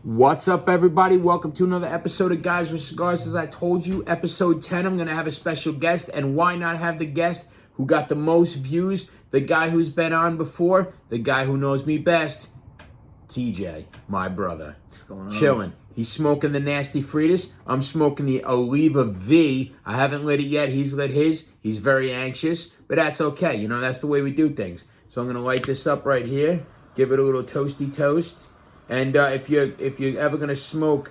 What's up, everybody? Welcome to another episode of Guys with Cigars. As I told you, episode 10, I'm going to have a special guest. And why not have the guest who got the most views? The guy who's been on before, the guy who knows me best, TJ, my brother. What's going on? Chilling. He's smoking the Nasty Fritas. I'm smoking the Oliva V. I haven't lit it yet. He's lit his. He's very anxious, but that's okay. You know, that's the way we do things. So I'm going to light this up right here. Give it a little toasty toast. And if you're ever going to smoke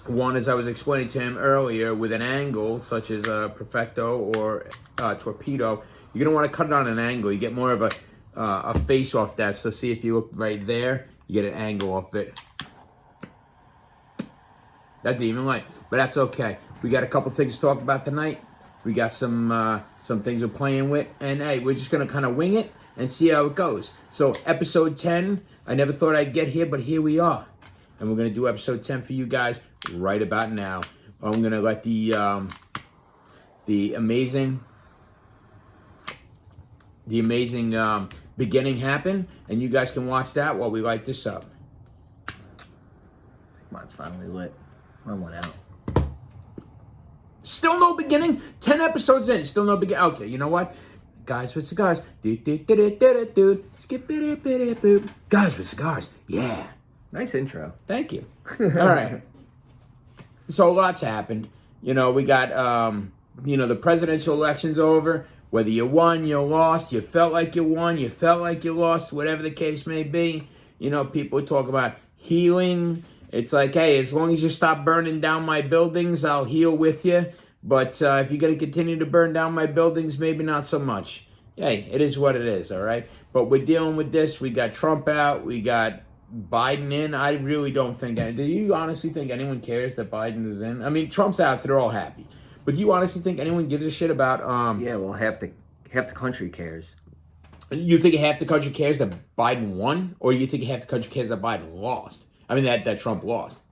one, as I was explaining to him earlier, with an angle, such as a Perfecto or Torpedo, you're going to want to cut it on an angle. You get more of a face off that. So see, if you look right there, you get an angle off it. That didn't even light, but that's okay. We got a couple things to talk about tonight. We got some things we're playing with. And, hey, we're just going to kind of wing it and see how it goes. So episode 10, I never thought I'd get here, but here we are. And we're going to do episode 10 for you guys right about now. I'm going to let the amazing beginning happen, and you guys can watch that while we light this up. Mine's finally lit. Mine went out. Still no beginning? 10 episodes in, still no beginning. Okay, you know what? Guys with Cigars. Skip it. Guys with Cigars. Yeah. Nice intro. Thank you. All right. So lots happened. You know, we got, the presidential election's over. Whether you won, you lost, you felt like you won, you felt like you lost, whatever the case may be. You know, people talk about healing. It's like, hey, as long as you stop burning down my buildings, I'll heal with you. But if you're going to continue to burn down my buildings, maybe not so much. Hey, it is what it is, all right? But we're dealing with this. We got Trump out. We got Biden in. I really don't think that. Do you honestly think anyone cares that Biden is in? I mean, Trump's out, so they're all happy. But do you honestly think anyone gives a shit about... Yeah, well, half the country cares. You think half the country cares that Biden won? Or you think half the country cares that Biden lost? I mean, that Trump lost.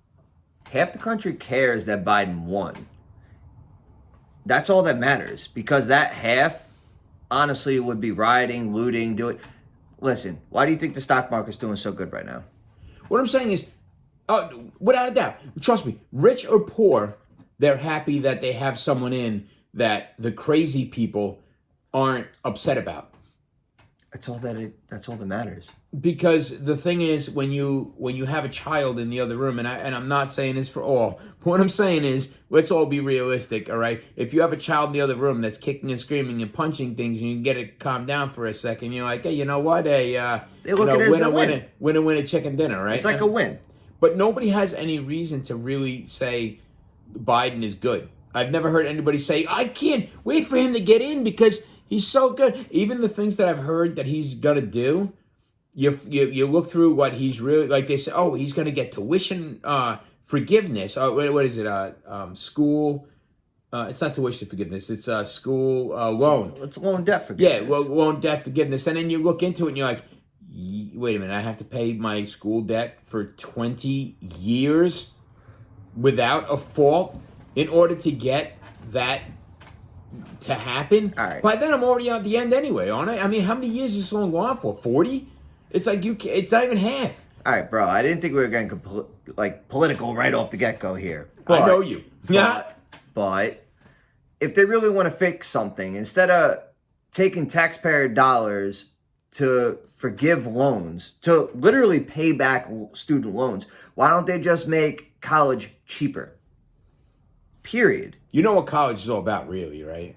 Half the country cares that Biden won. That's all that matters. Because that half, honestly, would be rioting, looting, do it. Listen, why do you think the stock market's doing so good right now? What I'm saying is, without a doubt, trust me, rich or poor, they're happy that they have someone in that the crazy people aren't upset about. That's all that matters. Because the thing is, when you have a child in the other room, and I'm not saying this for all, but what I'm saying is, let's all be realistic, all right? If you have a child in the other room that's kicking and screaming and punching things, and you get it calm down for a second, you're like, hey, you know what? Winner, chicken dinner, right? It's like a win. But nobody has any reason to really say Biden is good. I've never heard anybody say, I can't wait for him to get in because he's so good. Even the things that I've heard that he's going to do, you look through what he's really, like they say, oh, he's going to get tuition forgiveness. What is it? School. It's not tuition forgiveness. It's school loan. It's loan debt forgiveness. Yeah, loan debt forgiveness. And then you look into it and you're like, wait a minute, I have to pay my school debt for 20 years without a fault in order to get that to happen? All right. By then, I'm already at the end anyway, aren't I? I mean, how many years is this long go on for? 40? It's like it's not even half. All right, bro. I didn't think we were getting political right off the get-go here. I know you. But if they really want to fix something, instead of taking taxpayer dollars to forgive loans, to literally pay back student loans, why don't they just make college cheaper? Period. You know what college is all about, really, right?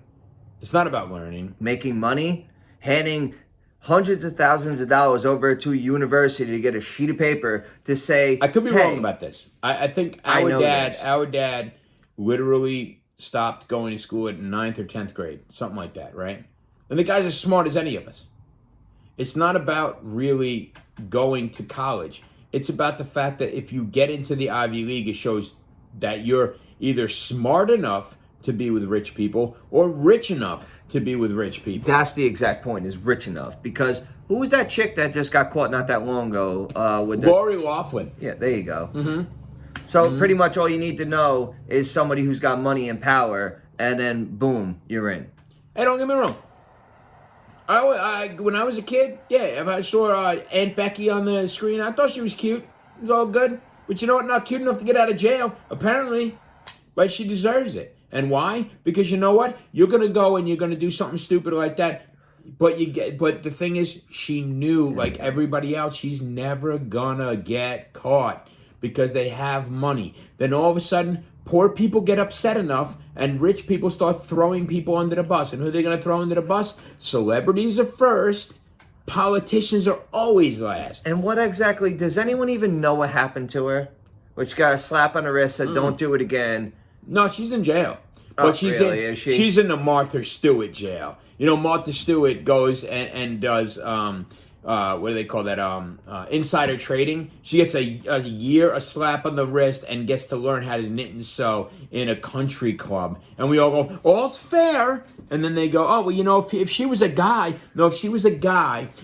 It's not about learning. Making money, handing hundreds of thousands of dollars over to a university to get a sheet of paper to say, I could be wrong about this. I think our dad literally stopped going to school at 9th or 10th grade, something like that, right? And the guy's as smart as any of us. It's not about really going to college. It's about the fact that if you get into the Ivy League, it shows that you're either smart enough to be with rich people or rich enough to be with rich people. That's the exact point, is rich enough. Because who was that chick that just got caught not that long ago? With Lori Loughlin. Yeah, there you go. Mm-hmm. So pretty much all you need to know is somebody who's got money and power, and then boom, you're in. Hey, don't get me wrong. When I was a kid, yeah, if I saw Aunt Becky on the screen, I thought she was cute. It was all good. But you know what? Not cute enough to get out of jail. Apparently, but she deserves it. And why? Because you know what? You're gonna go and you're gonna do something stupid like that. But the thing is, she knew, like everybody else, she's never gonna get caught because they have money. Then all of a sudden, poor people get upset enough, and rich people start throwing people under the bus. And who are they gonna throw under the bus? Celebrities are first. Politicians are always last. And what exactly, does anyone even know what happened to her? Which got a slap on the wrist, said, don't do it again. No, she's in jail. But she's in the Martha Stewart jail. You know, Martha Stewart goes and does what do they call that? Insider trading. She gets a year, a slap on the wrist, and gets to learn how to knit and sew in a country club. And we all go, "Oh, it's fair." And then they go, "Oh, well, you know, if she was a guy,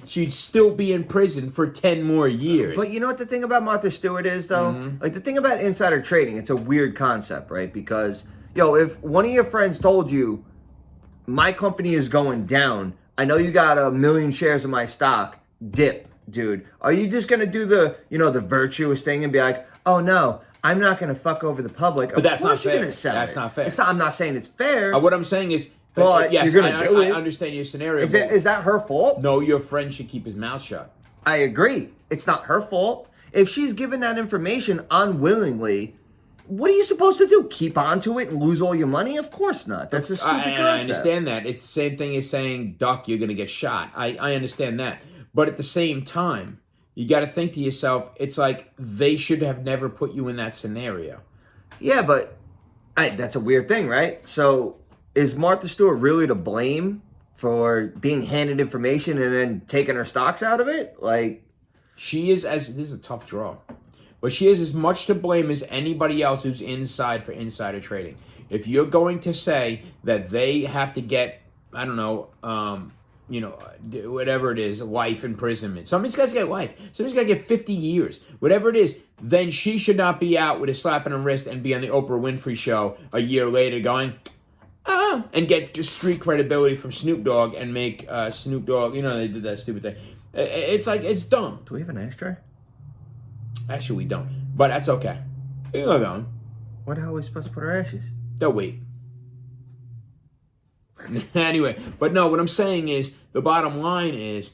she'd still be in prison for 10 more years." But you know what the thing about Martha Stewart is, though? Mm-hmm. Like, the thing about insider trading, it's a weird concept, right? Because, if one of your friends told you, my company is going down, I know you got 1 million shares of my stock, dip, dude. Are you just going to do the virtuous thing and be like, oh, no, I'm not going to fuck over the public? But that's not fair. That's not fair. I'm not saying it's fair. What I'm saying is, but yes, you're going to do it. I understand your scenario. Is that her fault? No, your friend should keep his mouth shut. I agree. It's not her fault. If she's given that information unwillingly, what are you supposed to do? Keep on to it and lose all your money? Of course not. That's a stupid concept. I understand that. It's the same thing as saying, duck, you're going to get shot. I understand that. But at the same time, you got to think to yourself, it's like they should have never put you in that scenario. Yeah, but that's a weird thing, right? So is Martha Stewart really to blame for being handed information and then taking her stocks out of it? Like, this is a tough draw. But she is as much to blame as anybody else who's inside for insider trading. If you're going to say that they have to get, I don't know, whatever it is, life imprisonment. Somebody's got to get life. Somebody's got to get 50 years. Whatever it is, then she should not be out with a slap on her wrist and be on the Oprah Winfrey show a year later going, and get street credibility from Snoop Dogg and make Snoop Dogg, they did that stupid thing. It's like, it's dumb. Do we have an ashtray? Actually, we don't. But that's okay. You go going. Where the hell are we supposed to put our ashes? They'll wait. Anyway, but no, what I'm saying is, the bottom line is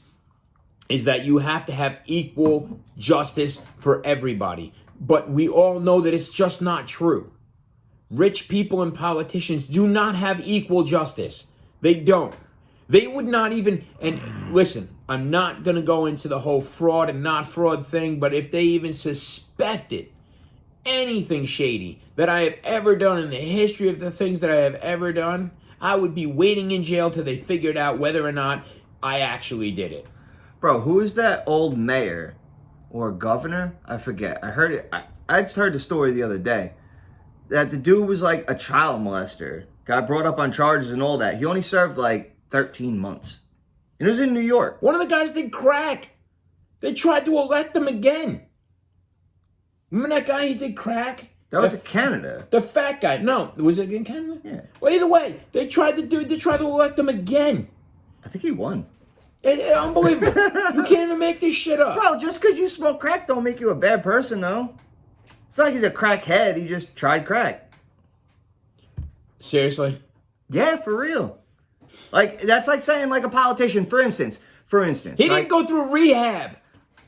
that you have to have equal justice for everybody. But we all know that it's just not true. Rich people and politicians do not have equal justice. They don't. They would not even, and listen, I'm not going to go into the whole fraud and not fraud thing, but if they even suspected anything shady that I have ever done in the history of the things that I have ever done, I would be waiting in jail till they figured out whether or not I actually did it. Bro, who is that old mayor or governor? I forget. I heard it. I just heard the story the other day that the dude was like a child molester, got brought up on charges and all that. He only served like 13 months. And it was in New York. One of the guys did crack. They tried to elect him again. Remember that guy? He did crack. That was in Canada. The fat guy. No, was it in Canada? Yeah. Well, either way, they tried to elect him again. I think he won. Unbelievable. You can't even make this shit up. Bro, just because you smoke crack don't make you a bad person, though. It's not like he's a crackhead. He just tried crack. Seriously? Yeah, for real. Like, that's like saying, like, a politician, for instance. He didn't go through rehab.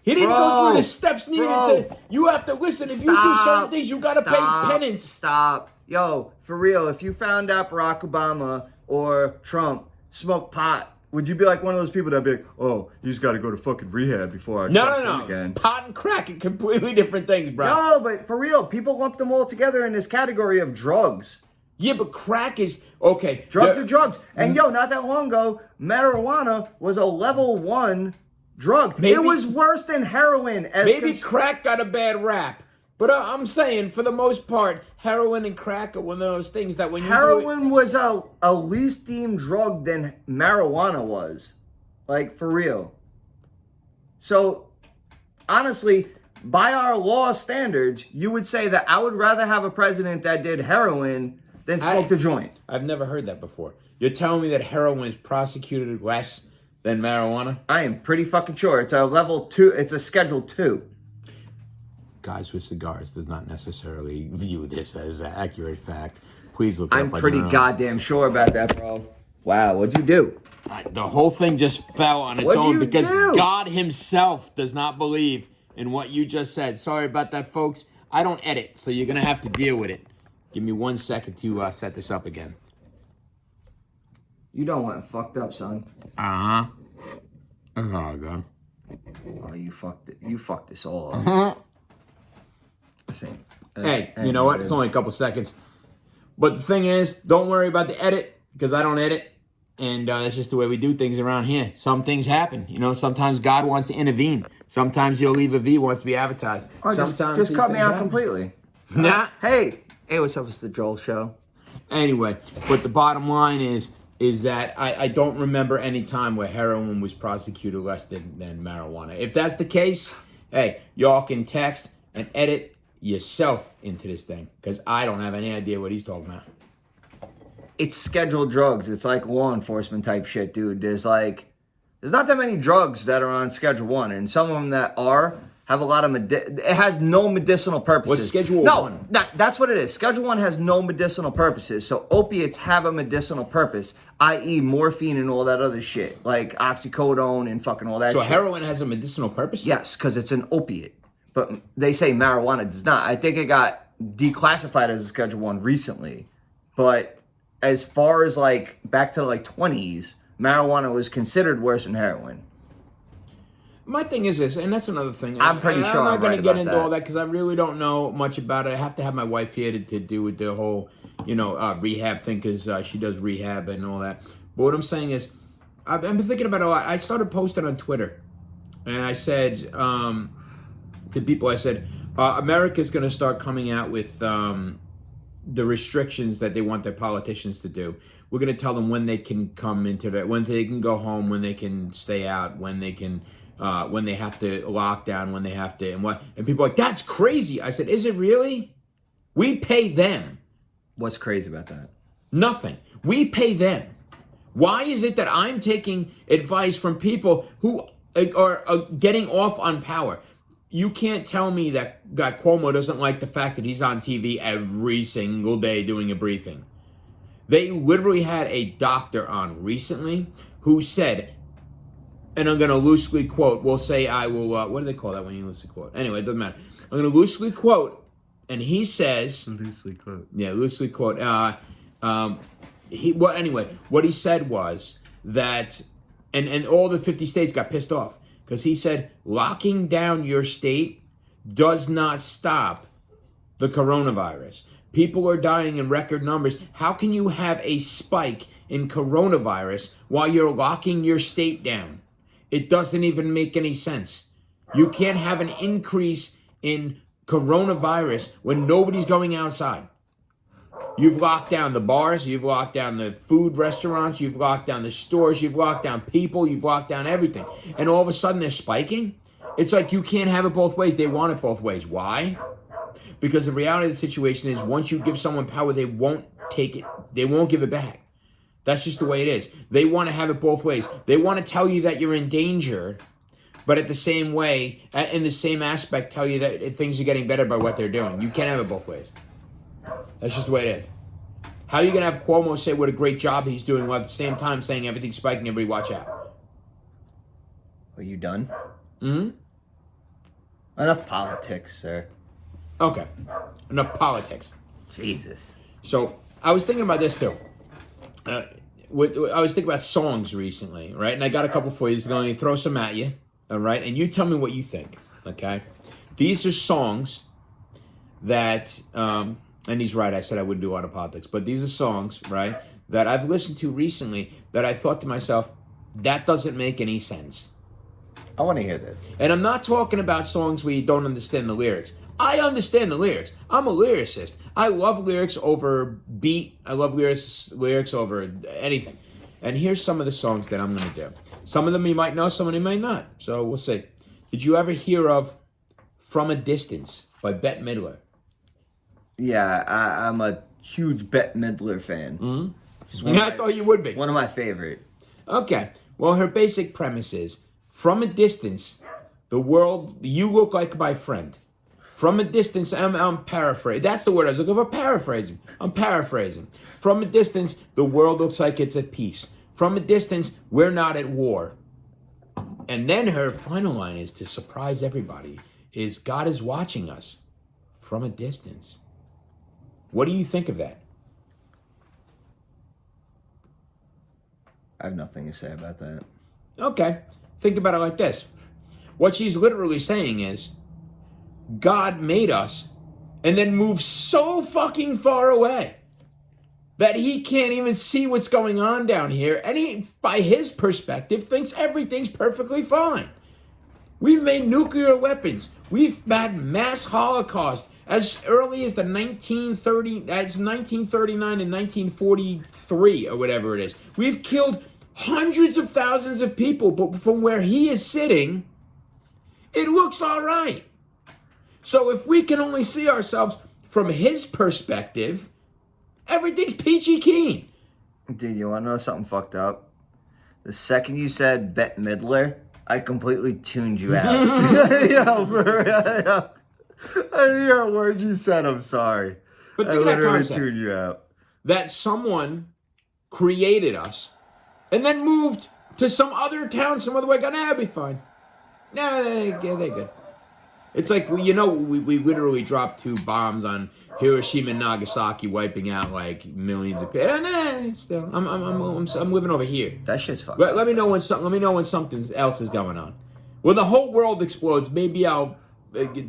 He didn't go through the steps needed to. You have to listen. If you do certain things, you got to pay penance. Stop. Yo, for real, if you found out Barack Obama or Trump smoked pot, would you be like one of those people that'd be like, oh, you just got to go to fucking rehab before I No. again? Pot and crack are completely different things, bro. No, but for real, people lump them all together in this category of drugs. Yeah, but crack is, okay. Drugs are drugs. And not that long ago, marijuana was a level 1 drug. It was worse than heroin. Maybe crack got a bad rap. But I'm saying, for the most part, heroin and crack are one of those things that when you heroin was a least deemed drug than marijuana was. Like, for real. So, honestly, by our law standards, you would say that I would rather have a president that did heroin than smoked a joint. I've never heard that before. You're telling me that heroin is prosecuted less than marijuana? I am pretty fucking sure. It's a level 2. It's a schedule 2. Guys with Cigars does not necessarily view this as an accurate fact. Please look it I'm up on pretty your own. goddamn sure about that, bro. Wow, what'd you do? The whole thing just fell on its What'd own you because do? God himself does not believe in what you just said. Sorry about that, folks. I don't edit, so you're going to have to deal with it. Give me 1 second to set this up again. You don't want it fucked up, son. Uh-huh. Oh, God. Oh, you fucked it. You fucked this all up. Same. Hey, you know what? It's only a couple seconds. But the thing is, don't worry about the edit, because I don't edit. And that's just the way we do things around here. Some things happen. You know, sometimes God wants to intervene. Sometimes your Leave a V wants to be advertised. Oh, sometimes just cut me out happen. completely. Nah. Hey, what's up? It's the Joel Show. Anyway, but the bottom line is that I don't remember any time where heroin was prosecuted less than marijuana. If that's the case, hey, y'all can text and edit yourself into this thing, because I don't have any idea what he's talking about. It's scheduled drugs. It's like law enforcement type shit, dude. There's not that many drugs that are on Schedule 1, and some of them that are have a lot of it has no medicinal purposes. What's Schedule 1? No, that's what it is. Schedule 1 has no medicinal purposes. So opiates have a medicinal purpose, i.e. morphine and all that other shit, like oxycodone and fucking all that So shit. heroin has a medicinal purpose? Yes, because it's an opiate. But they say marijuana does not. I think it got declassified as a Schedule 1 recently. But as far as like back to like 20s, marijuana was considered worse than heroin. My thing is this, and that's another thing. I'm pretty sure I'm not going right to get about into that. all that because I really don't know much about it. I have to have my wife here to do with the whole, rehab thing, because she does rehab and all that. But what I'm saying is, I've been thinking about it a lot. I started posting on Twitter, and I said to people, I said, America's going to start coming out with the restrictions that they want their politicians to do. We're going to tell them when they can come into that, when they can go home, when they can stay out, when they can, when they have to lock down, when they have to, and what. And people are like, that's crazy. I said, is it really? We pay them. What's crazy about that? Nothing. We pay them. Why is it that I'm taking advice from people who are getting off on power? You can't tell me that Cuomo doesn't like the fact that he's on TV every single day doing a briefing. They literally had a doctor on recently who said, and I'm going to loosely quote, we'll say I will, what do they call that when you loosely quote? Anyway, it doesn't matter. I'm going to loosely quote, and he says... Loosely quote. Yeah, loosely quote. What he said was that, and all the 50 states got pissed off, because he said locking down your state does not stop the coronavirus. People are dying in record numbers. How can you have a spike in coronavirus while you're locking your state down? It doesn't even make any sense. You can't have an increase in coronavirus when nobody's going outside. You've locked down the bars, you've locked down the food restaurants, you've locked down the stores, you've locked down people, you've locked down everything. And all of a sudden they're spiking? It's like you can't have it both ways. They want it both ways. Why? Because the reality of the situation is once you give someone power, they won't take it. They won't give it back. That's just the way it is. They want to have it both ways. They want to tell you that you're in danger, but at the same way, in the same aspect, tell you that things are getting better by what they're doing. You can't have it both ways. That's just the way it is. How are you going to have Cuomo say what a great job he's doing while at the same time saying everything's spiking, everybody watch out? Are you done? Hmm? Enough politics, sir. Okay. Enough politics. Jesus. So, I was thinking about this too. I was thinking about songs recently, right? And I got a couple for you. Just going to throw some at you, all right? And you tell me what you think, okay? These are songs that, and he's right, I said I wouldn't do a lot of politics, but these are songs, right, that I've listened to recently that I thought to myself, that doesn't make any sense. I want to hear this. And I'm not talking about songs where you don't understand the lyrics. I understand the lyrics. I'm a lyricist. I love lyrics over beat. I love lyrics over anything. And here's some of the songs that I'm going to do. Some of them you might know, some of them you might not. So we'll see. Did you ever hear of From a Distance by Bette Midler? Yeah, I'm a huge Bette Midler fan. Mm-hmm. I thought you would be. One of my favorite. Okay. Well, her basic premise is, from a distance, the world, you look like my friend. From a distance, I'm paraphrasing. That's the word I was looking for, paraphrasing. I'm paraphrasing. From a distance, the world looks like it's at peace. From a distance, we're not at war. And then her final line is, to surprise everybody, is God is watching us from a distance. What do you think of that? I have nothing to say about that. Okay. Think about it like this. What she's literally saying is, God made us and then moved so fucking far away that he can't even see what's going on down here. And he, by his perspective, thinks everything's perfectly fine. We've made nuclear weapons. We've had mass Holocaust as early as 1939 and 1943 or whatever it is. We've killed hundreds of thousands of people, but from where he is sitting, it looks all right. So if we can only see ourselves from his perspective, everything's peachy keen. Dude, you want to know something fucked up? The second you said Bette Midler, I completely tuned you out. Yo, for real. I didn't hear a word you said. I'm sorry. But I think of that literally concept. tuned you out. That someone created us and then moved to some other town, some other way. Go, nah, it'll be fine. Nah, they're good. It's like, we literally dropped 2 bombs on Hiroshima and Nagasaki, wiping out like millions of people. Nah, still, I'm living over here. That shit's fucked. Let me know when something else is going on. When the whole world explodes, maybe I'll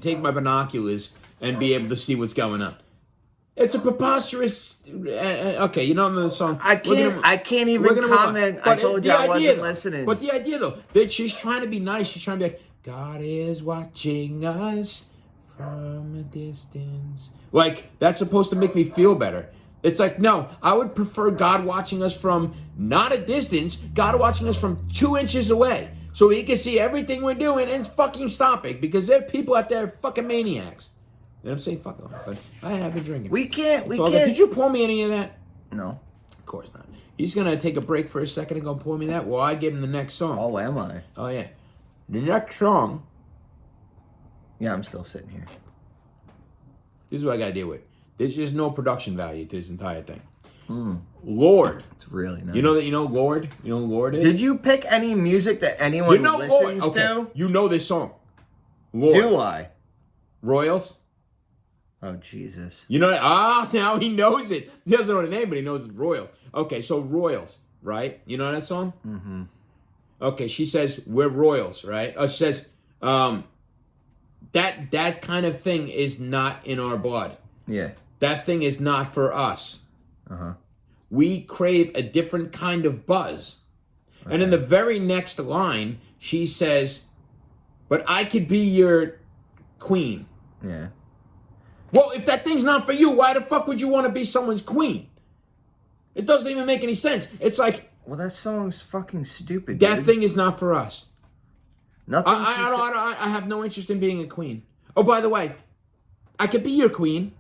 take my binoculars and be able to see what's going on. It's a preposterous. Okay, you know the song. I can't even comment. I told you I wasn't listening. But the idea though, that she's trying to be nice. She's trying to be like, God is watching us from a distance. Like, that's supposed to make me feel better. It's like, no, I would prefer God watching us from not a distance, God watching us from 2 inches away. So he can see everything we're doing and fucking stop it. Because there are people out there fucking maniacs. And I'm saying fuck them, but I have been drinking. We can't. Did you pour me any of that? No. Of course not. He's going to take a break for a second and go pour me that. Well, I give him the next song. Oh, am I? Oh, yeah. The next song. Yeah, I'm still sitting here. This is what I got to deal with. There's just no production value to this entire thing. Lord. It's really nice. You know Lord? You know who Lord is? Did you pick any music that anyone listens to? You know this song. Lord. Do I? Royals? Oh, Jesus. You know, now he knows it. He doesn't know the name, but he knows it's Royals. Okay, so Royals, right? You know that song? Mm-hmm. Okay, she says, we're Royals, right? She says, that kind of thing is not in our blood. Yeah. That thing is not for us. Uh-huh. We crave a different kind of buzz. Okay. And in the very next line, she says, but I could be your queen. Yeah. Well, if that thing's not for you, why the fuck would you want to be someone's queen? It doesn't even make any sense. It's like... Well, that song's fucking stupid, That dude. thing is not for us. Nothing. I have no interest in being a queen. Oh, by the way, I could be your queen.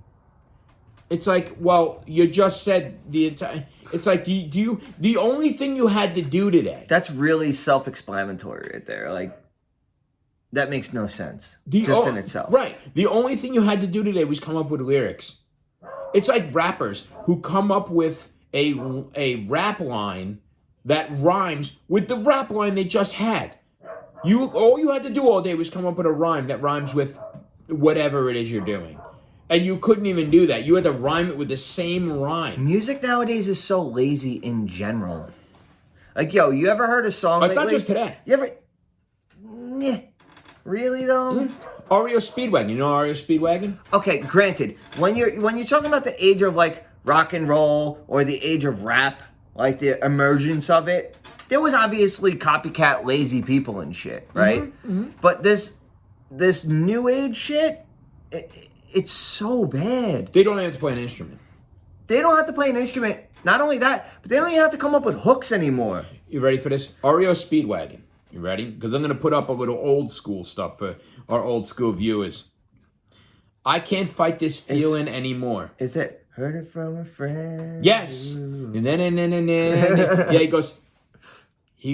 It's like, well, you just said the entire... It's like, do you... The only thing you had to do today... That's really self-explanatory right there. Like, that makes no sense. In itself. Right. The only thing you had to do today was come up with lyrics. It's like rappers who come up with a rap line that rhymes with the rap line they just had. All you had to do all day was come up with a rhyme that rhymes with whatever it is you're doing. And you couldn't even do that. You had to rhyme it with the same rhyme. Music nowadays is so lazy in general. Like, yo, you ever heard a song It's not just today. You ever... Nah. Really, though? Mm-hmm. REO Speedwagon. You know REO Speedwagon? Okay, granted. When you're talking about the age of, like, rock and roll or the age of rap, like the emergence of it, there was obviously copycat lazy people and shit, right? Mm-hmm. But this new age shit, it's so bad. They don't have to play an instrument. They don't have to play an instrument. Not only that, but they don't even have to come up with hooks anymore. You ready for this? REO Speedwagon. You ready? Because I'm going to put up a little old school stuff for our old school viewers. I can't fight this feeling anymore. Is it heard it from a friend? Yes. Yeah, he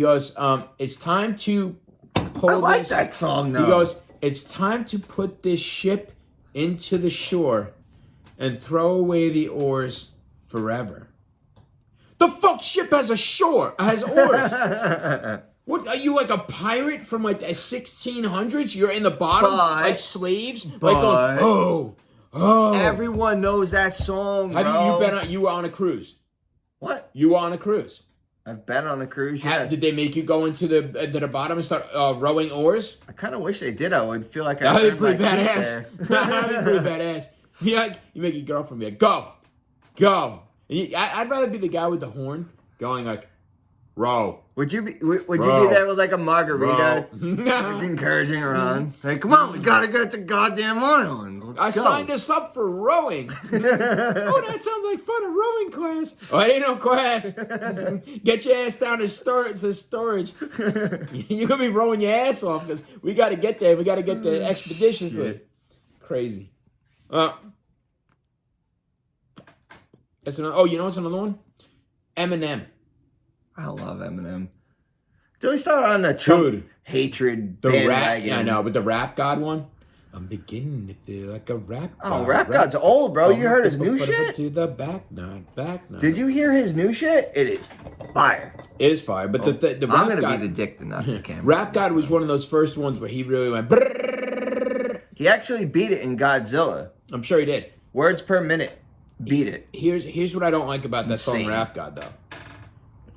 goes, it's time to pull I like that song, though. He goes, it's time to put this ship into the shore and throw away the oars forever. The fuck ship has has oars? What, are you like a pirate from like the 1600s? You're in the bottom like slaves? Like going, oh. Everyone knows that song, bro. You were on a cruise? What? You were on a cruise? I've been on a cruise, yeah. Did they make you go into the bottom and start rowing oars? I kind of wish they did. I would feel like That'd be pretty badass. That'd be pretty badass. You make your girlfriend be like, go. And I'd rather be the guy with the horn going like, row. Would you be there with like a margarita, encouraging her on? Hey, come on, we gotta get to goddamn island. I signed us up for rowing. Oh, that sounds like fun, a rowing class. Oh, it ain't no class. Get your ass down to storage. You're gonna be rowing your ass off because we gotta get there. We gotta get there expeditiously. Crazy. That's another. Oh, you know what's another one? Eminem. I love Eminem. Till he started on the Trump hatred bandwagon. Yeah, I know, but the Rap God one. I'm beginning to feel like a rap god. Oh, Rap God's old, bro. You heard his new shit? To the back nine. Did you hear his new shit? It is fire. It is fire, but the Rap I'm gonna God, be the dick to knock the camera. Rap God was one of those first ones where he really went. Brrr. He actually beat it in Godzilla. I'm sure he did. Words per minute. Beat it. Here's what I don't like about that song Rap God though.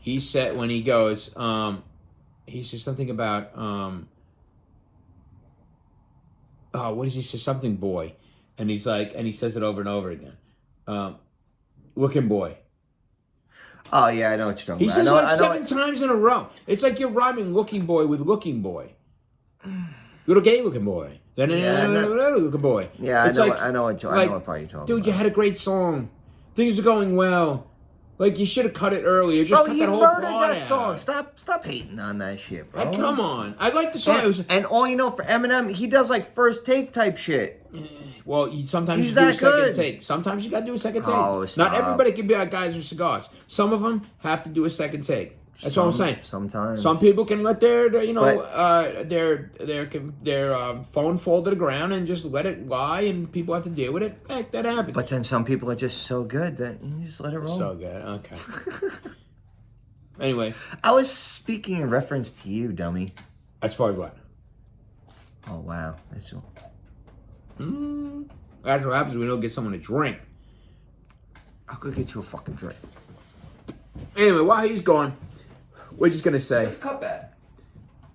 He said when he goes, he says something about, what does he say? Something boy. And he's like, and he says it over and over again. Looking boy. Oh, yeah, I know what you're talking about. He says it like 7 times in a row. It's like you're rhyming looking boy with looking boy. Little gay looking boy. Then looking boy. Yeah, I know what part you're talking about. Dude, you had a great song. Things are going well. Like, you should have cut it earlier. Just cut that whole plot out. Song. Stop hating on that shit, bro. Like, come on. I like the song. And all you know for Eminem, he does like first take type shit. Well, sometimes you do a second take. Sometimes you got to do a second take. Oh, not everybody can be like Guys with Cigars. Some of them have to do a second take. That's what I'm saying. Sometimes some people can let their phone fall to the ground and just let it lie, and people have to deal with it. Heck, that happens. But then some people are just so good that you just let it roll. So good. Okay. Anyway, I was speaking in reference to you, dummy. As far as what? Oh wow, that's what happens when we don't get someone to drink. I'll go get you a fucking drink. Anyway, while he's gone. We're just gonna say. Where's the cup at?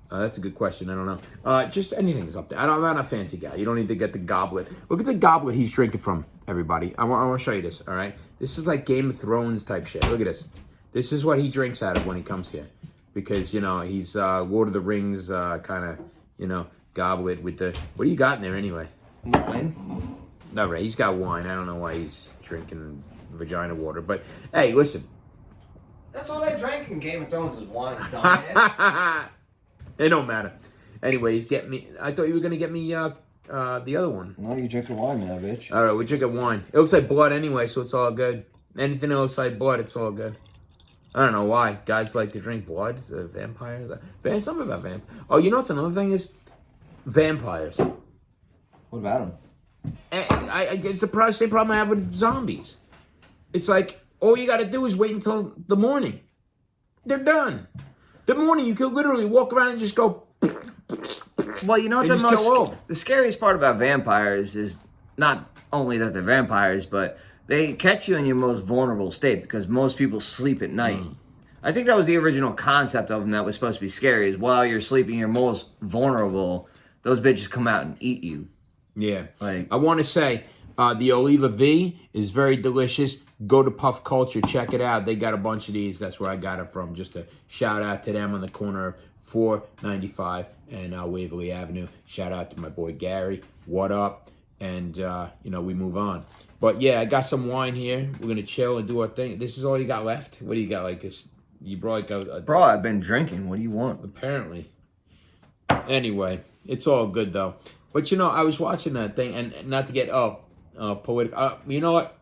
That's a good question. I don't know. Just anything's up there. I'm not a fancy guy. You don't need to get the goblet. Look at the goblet he's drinking from, everybody. I want to show you this. All right. This is like Game of Thrones type shit. Look at this. This is what he drinks out of when he comes here, because he's Lord of the Rings kind of goblet with the. What do you got in there anyway? Wine. No, right. He's got wine. I don't know why he's drinking vagina water, but hey, listen. That's all I drank in Game of Thrones is wine, dumbass. It don't matter. Anyways, get me. I thought you were gonna get me the other one. No, you drinking wine now, bitch. All right, we're drinking wine. It looks like blood anyway, so it's all good. Anything that looks like blood, it's all good. I don't know why guys like to drink blood. Vampires. Some of them vampires. Oh, you know what's another thing is vampires. What about them? It's the same problem I have with zombies. It's like. All you got to do is wait until the morning. They're done. The morning, you could literally walk around and just go. Well, you know what the scariest part about vampires is not only that they're vampires, but they catch you in your most vulnerable state because most people sleep at night. I think that was the original concept of them that was supposed to be scary, is while you're sleeping, you're most vulnerable. Those bitches come out and eat you. Yeah. I want to say the Oliva V is very delicious. Go to Puff Culture, check it out. They got a bunch of these. That's where I got it from. Just a shout out to them on the corner of 495 and Waverly Avenue. Shout out to my boy Gary. What up? And, we move on. But, yeah, I got some wine here. We're going to chill and do our thing. This is all you got left? What do you got? Like this? You brought like a... Bro, I've been drinking. What do you want? Apparently. Anyway, it's all good, though. But, I was watching that thing, and not to get, political. You know what?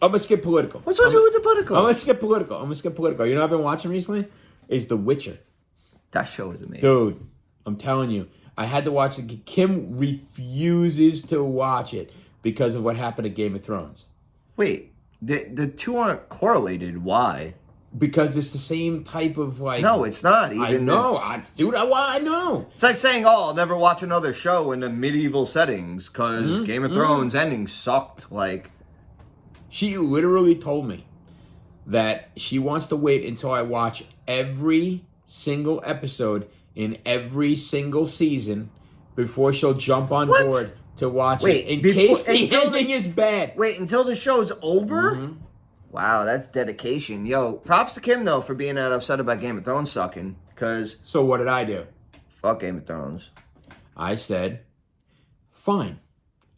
I'm going to skip political. What's wrong with the political? I'm going to skip political. You know what I've been watching recently? It's The Witcher. That show is amazing. Dude, I'm telling you. I had to watch it. Kim refuses to watch it. because of what happened to Game of Thrones. Wait, the two aren't correlated. Why? Because it's the same type of like. No, it's not. I know, dude. I know. It's like saying, "Oh, I'll never watch another show in the medieval settings because Game of Thrones ending sucked." Like, she literally told me that she wants to wait until I watch every single episode in every single season before she'll jump on board to watch it. In case the ending is bad. Wait until the show's over. Wow, that's dedication. Yo, props to Kim, though, for being that upset about Game of Thrones sucking. Because... So what did I do? Fuck Game of Thrones. I said, fine,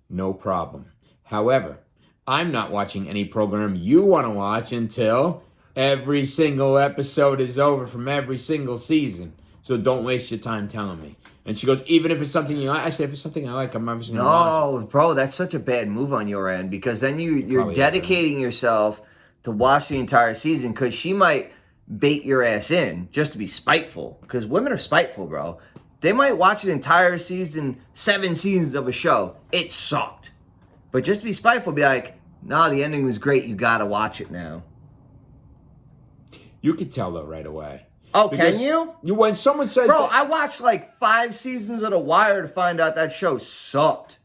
no problem. However, I'm not watching any program you want to watch until every single episode is over from every single season. So don't waste your time telling me. And she goes, even if it's something you like. I said, if it's something I like, I'm obviously going to watch. No, bro, that's such a bad move on your end. Because then you're dedicating yourself to watch the entire season, because she might bait your ass in just to be spiteful. Because women are spiteful, bro. They might watch an entire season, 7 seasons of a show. It sucked. But just to be spiteful, be like, nah, the ending was great. You got to watch it now. You could tell, though, right away. Oh, because can you? When someone says... Bro, I watched like 5 seasons of The Wire to find out that show sucked.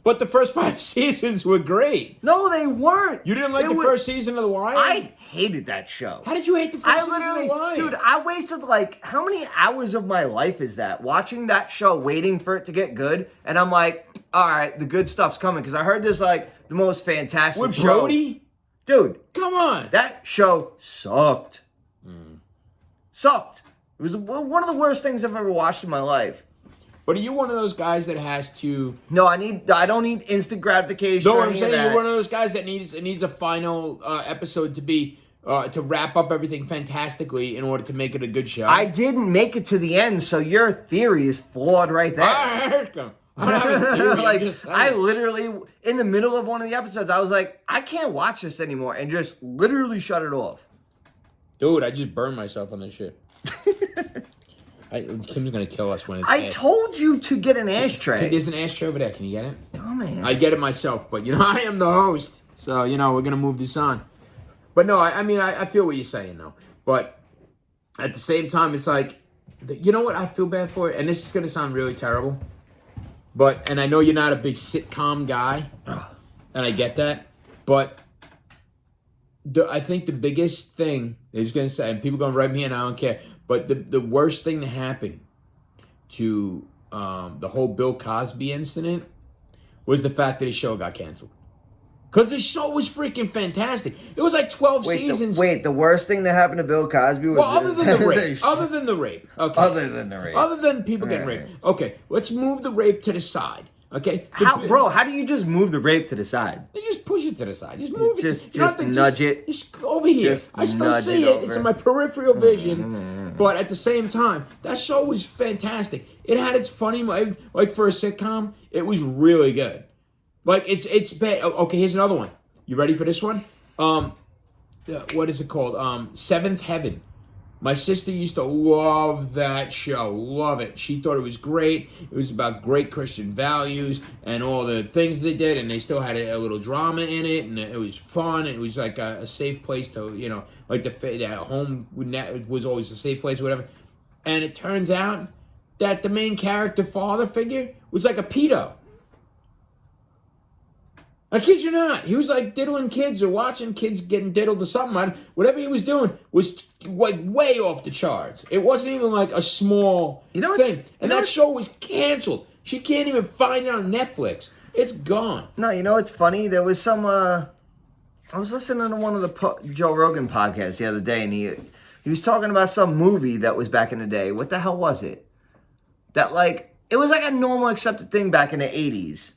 But the first 5 seasons were great. No, they weren't. You didn't like the first season of The Wire? I hated that show. How did you hate the first season of The Wire? Dude, I wasted like, how many hours of my life is that? Watching that show, waiting for it to get good. And I'm like, all right, the good stuff's coming. Because I heard this like the most fantastic with show. Brody? Dude. Come on. That show sucked. Sucked. It was one of the worst things I've ever watched in my life. But are you one of those guys that has to... No, I don't need instant gratification. No, I'm saying you're one of those guys that needs a final episode to be to wrap up everything fantastically in order to make it a good show. I didn't make it to the end, so your theory is flawed right there. I don't have a theory. Like, I literally, in the middle of one of the episodes, I was like, I can't watch this anymore, and just literally shut it off. Dude, I just burned myself on this shit. Kim's gonna kill us when it's... I told you to get an ashtray. There's an ashtray over there. Can you get it? Oh, man. I'd get it myself, but, I am the host. So, we're gonna move this on. But no, I feel what you're saying, though. But at the same time, it's like, you know what I feel bad for? And this is gonna sound really terrible. And I know you're not a big sitcom guy. And I get that. But I think the biggest thing is going to say, and people are going to write me and I don't care, but the worst thing to happen to the whole Bill Cosby incident was the fact that his show got canceled. Because the show was freaking fantastic. It was like 12 seasons. The worst thing that happened to Bill Cosby was... Well, other than the rape. Other than the rape. Okay. Other than the rape. Other than people getting raped. Okay, let's move the rape to the side. Okay? How do you just move the rape to the side? You just push it to the side. Just move it. Just nudge it. Just over here. I still see it. It's in my peripheral vision. But at the same time, that show was fantastic. It had its funny, like for a sitcom, it was really good. Like, it's bad. Okay, here's another one. You ready for this one? What is it called? Seventh Heaven. My sister used to love that show. Love it. She thought it was great. It was about great Christian values and all the things they did, and they still had a little drama in it, and it was fun. It was like a safe place to, like the home was always a safe place or whatever. And it turns out that the main character father figure was like a pedo. I kid you not. He was like diddling kids or watching kids getting diddled or something. Whatever he was doing was like way off the charts. It wasn't even like a small thing. And that show was canceled. She can't even find it on Netflix. It's gone. No, it's funny. There was some... I was listening to one of the Joe Rogan podcasts the other day, and he was talking about some movie that was back in the day. What the hell was it? That it was like a normal accepted thing back in the 80s.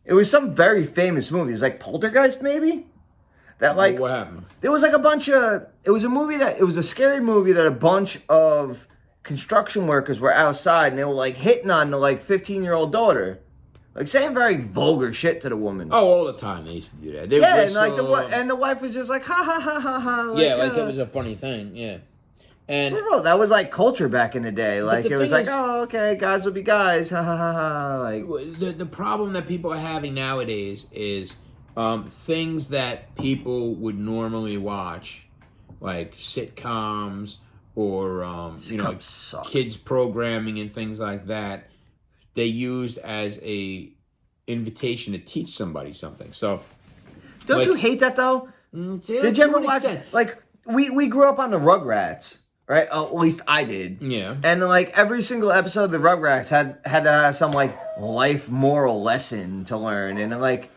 It was some very famous movie. It was like Poltergeist, maybe? That what happened? There was like a bunch of... It was a scary movie that a bunch of construction workers were outside and they were hitting on the 15-year-old daughter. Saying very vulgar shit to the woman. Oh, all the time they used to do that. They and the wife was just like, ha ha ha ha ha. It was a funny thing, yeah. And bro, that was like culture back in the day. Like the it was thing like, is- oh, okay, guys will be guys. Ha ha ha ha. Like the problem that people are having nowadays is things that people would normally watch, like sitcoms or Sitcoms suck. kids programming and things like that. They used as a invitation to teach somebody something. So, don't like- you hate that though? Did you ever watch extent. like we grew up on the Rugrats, right? At least I did. Yeah. And like every single episode of the Rugrats had to have some like life moral lesson to learn. And like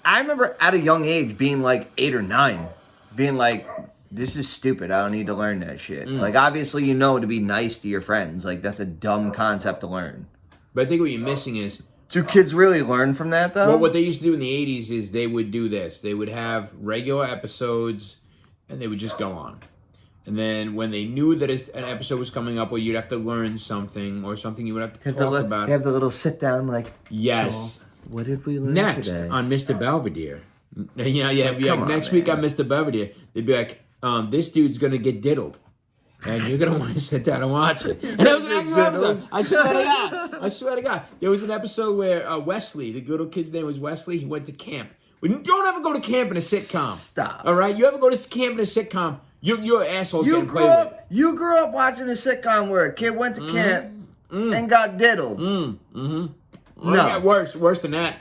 I remember at a young age being like 8 or 9, being like, this is stupid. I don't need to learn that shit. Like obviously you know to be nice to your friends. Like that's a dumb concept to learn. But I think what you're missing is Do kids really learn from that though? well, what they used to do in the 80s is they would do this. They would have regular episodes and they would just go on. And then when they knew that an episode was coming up, well, you'd have to learn something or something you would have to talk about. They have the little sit down like, Yes. so, what did we learn Next today? on Mr. Belvedere. Come on, next week man. on Mr. Belvedere, they'd be like, this dude's going to get diddled. And you're going to want to sit down and watch it. And that was an actual episode. I swear to God. I swear to God. There was an episode where Wesley, the little kid's name was Wesley, he went to camp. You don't ever go to camp in a sitcom. Stop. All right? You ever go to camp in a sitcom, your asshole's getting played with. You grew up watching a sitcom where a kid went to camp and got diddled. Well, No. it got worse than that.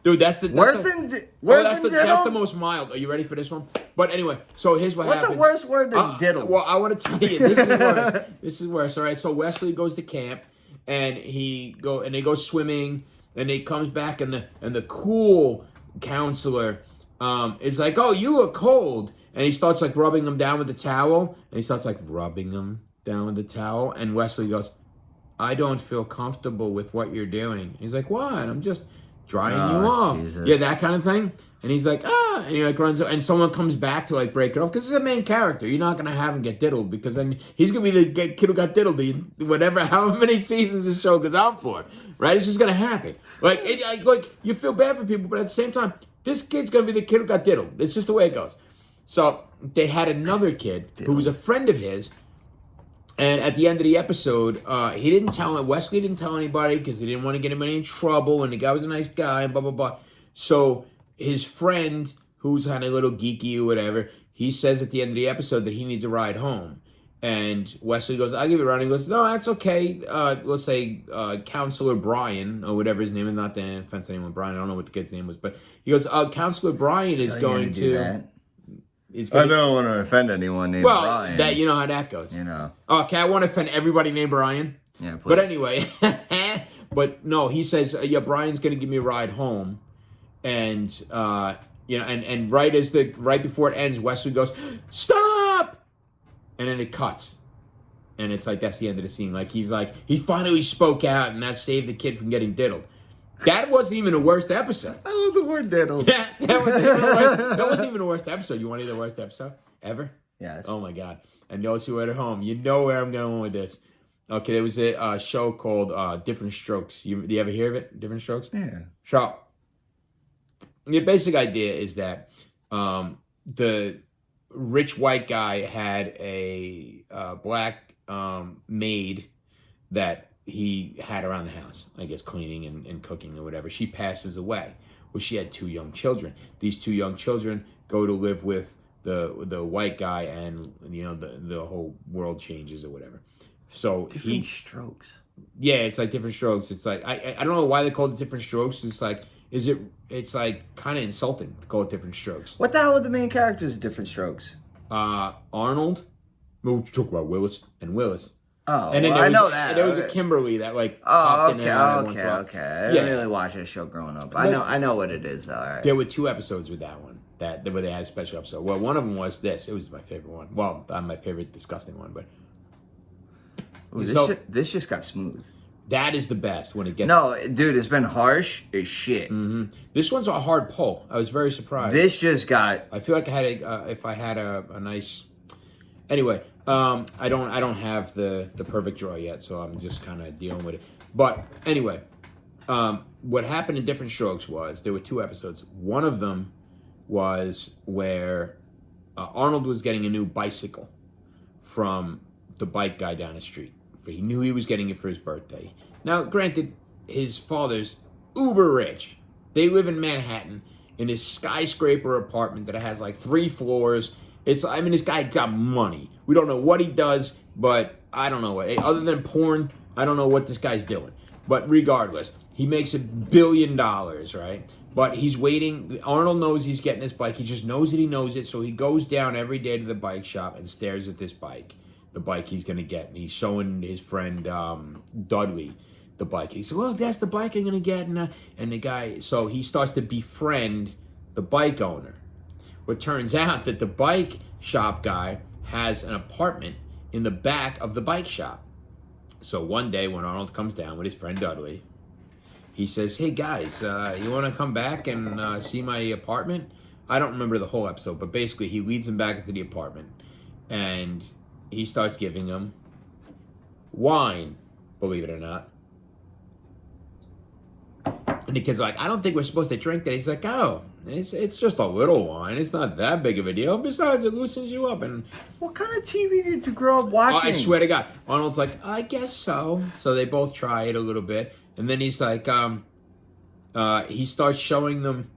Dude, that's the... Worse that's than the, worse than that's the diddle? most mild. Are you ready for this one? But anyway, so here's what What's happens. a worse word than diddle? Well, I want to tell you, this is worse. This is worse. All right, so Wesley goes to camp, and they go swimming, and he comes back, and the cool counselor is like, "Oh, you were cold," and he starts like rubbing him down with the towel, and Wesley goes, "I don't feel comfortable with what you're doing." He's like, "What? I'm just drying you off." Jesus. Yeah, that kind of thing. And he's like, and he like runs, and someone comes back to like break it off because he's a main character. You're not gonna have him get diddled because then he's gonna be the kid who got diddled. However many seasons the show goes out for, right? It's just gonna happen. Like you feel bad for people, but at the same time, this kid's gonna be the kid who got diddled. It's just the way it goes. So they had another kid who was a friend of his. And at the end of the episode, Wesley didn't tell anybody because he didn't want to get anybody in trouble, and the guy was a nice guy, and blah, blah, blah. So his friend, who's kind of a little geeky or whatever, he says at the end of the episode that he needs a ride home. And Wesley goes, "I'll give you a ride." And he goes, "No, that's okay." Let's say Counselor Brian, or whatever his name is, not the offense to anyone, Brian, I don't know what the kid's name was, but he goes, Counselor Brian is going to... I don't want to offend anyone named Brian. That you know how that goes. You know. Okay, I want to offend everybody named Brian. Yeah, please. But anyway, but no, he says, yeah, Brian's gonna give me a ride home, and and right before it ends, Wesley goes, "Stop!" and then it cuts, and it's like that's the end of the scene. Like he finally spoke out, and that saved the kid from getting diddled. That wasn't even the worst episode. I love the word diddle. that wasn't even the worst episode. You want to hear the worst episode ever? Yes. Oh my God. And those who are at home, you know where I'm going with this. Okay, there was a show called Different Strokes. Do you ever hear of it? Different Strokes? Yeah. So, the basic idea is that the rich white guy had a black maid that he had around the house, I guess cleaning and cooking or whatever. She passes away. Well, she had 2 young children. These 2 young children go to live with the white guy, and the whole world changes or whatever. So Different strokes. Yeah, it's like Different Strokes. It's like I don't know why they call it Different Strokes. It's like it's like kind of insulting to call it Different Strokes. What the hell are the main characters of Different Strokes? Arnold. We'll talk about Willis and Willis. Oh, and then I know that. And there was a Kimberly that like. Oh, popped in and out once in a while. okay. I didn't really watch that show growing up. I know what it is. All right. There were 2 episodes with that one where they had a special episode. Well, one of them was this. It was my favorite one. Well, my favorite disgusting one, but. Ooh, this just got smooth. That is the best when it gets. No, dude, it's been harsh as shit. Mm-hmm. This one's a hard pull. I was very surprised. This just got. I feel like if I had a nice. Anyway, I don't have the perfect draw yet, so I'm just kind of dealing with it. But anyway, what happened in Different Strokes was there were 2 episodes. One of them was where Arnold was getting a new bicycle from the bike guy down the street. He knew he was getting it for his birthday. Now, granted, his father's uber rich. They live in Manhattan in this skyscraper apartment that has like 3 floors. This guy got money. We don't know what he does, but I don't know what. Other than porn, I don't know what this guy's doing. But regardless, he makes $1 billion, right? But he's waiting. Arnold knows he's getting this bike. He just knows that he knows it. So he goes down every day to the bike shop and stares at this bike. The bike he's going to get. And he's showing his friend Dudley the bike. He says, look, that's the bike I'm going to get. And the guy, so he starts to befriend the bike owner. Well, it turns out that the bike shop guy has an apartment in the back of the bike shop. So one day when Arnold comes down with his friend Dudley, he says, hey guys, you want to come back and see my apartment? I don't remember the whole episode, but basically he leads them back into the apartment and he starts giving them wine, believe it or not. And the kid's like, I don't think we're supposed to drink that. He's like, oh, it's just a little wine. It's not that big of a deal. Besides, it loosens you up. And what kind of TV did you grow up watching? I swear to God. Arnold's like, I guess so. So they both try it a little bit. And then he's like, he starts showing them.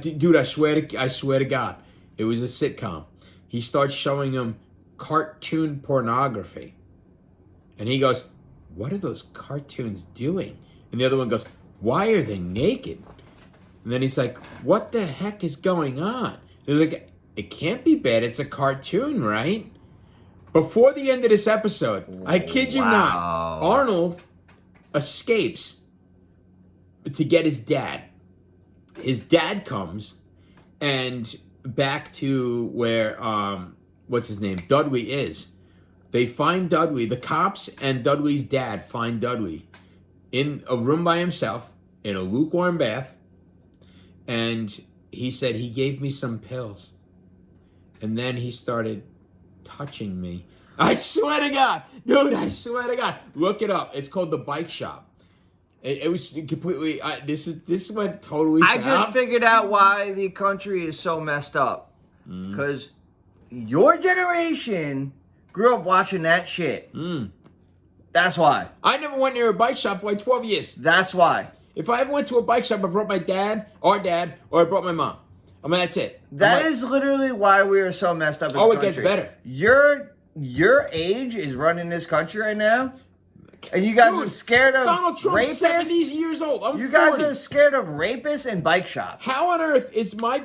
Dude, I swear to God, it was a sitcom. He starts showing them cartoon pornography. And he goes, what are those cartoons doing? And the other one goes, why are they naked? And then he's like, what the heck is going on? He's like, it can't be bad. It's a cartoon, right? Before the end of this episode, I kid you not, Arnold escapes to get his dad. His dad comes and back to where, what's his name? Dudley is. They find Dudley. The cops and Dudley's dad find Dudley in a room by himself in a lukewarm bath. And he said, he gave me some pills. And then he started touching me. I swear to God. Dude, I swear to God. Look it up. It's called The Bike Shop. It was completely, this went totally I just figured out why the country is so messed up. Because your generation grew up watching that shit. That's why. I never went near a bike shop for like 12 years. That's why. If I ever went to a bike shop, I brought my dad, or I brought my mom. I mean, that's it. That is literally why we are so messed up as a country. It gets better. Your age is running this country right now. And you guys are scared of Donald Trump's rapists? 70 years old. I'm 40. Guys are scared of rapists and bike shops. How on earth is my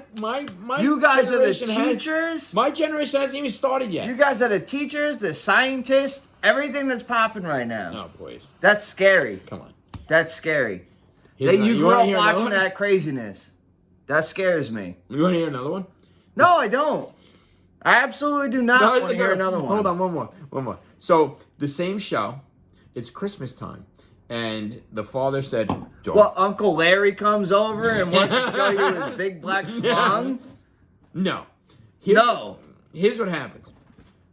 You guys are the generation teachers. My generation hasn't even started yet. You guys are the teachers, the scientists, everything that's popping right now. Oh, please. That's scary. Come on. That's scary. That you grew up watching that craziness. That scares me. You want to hear another one? No, I don't. I absolutely do not want to hear another one. Hold on, one more. So, the same show, it's Christmas time, and the father said, well, Uncle Larry comes over and wants to show you his big black schlong? No. Here's what happens.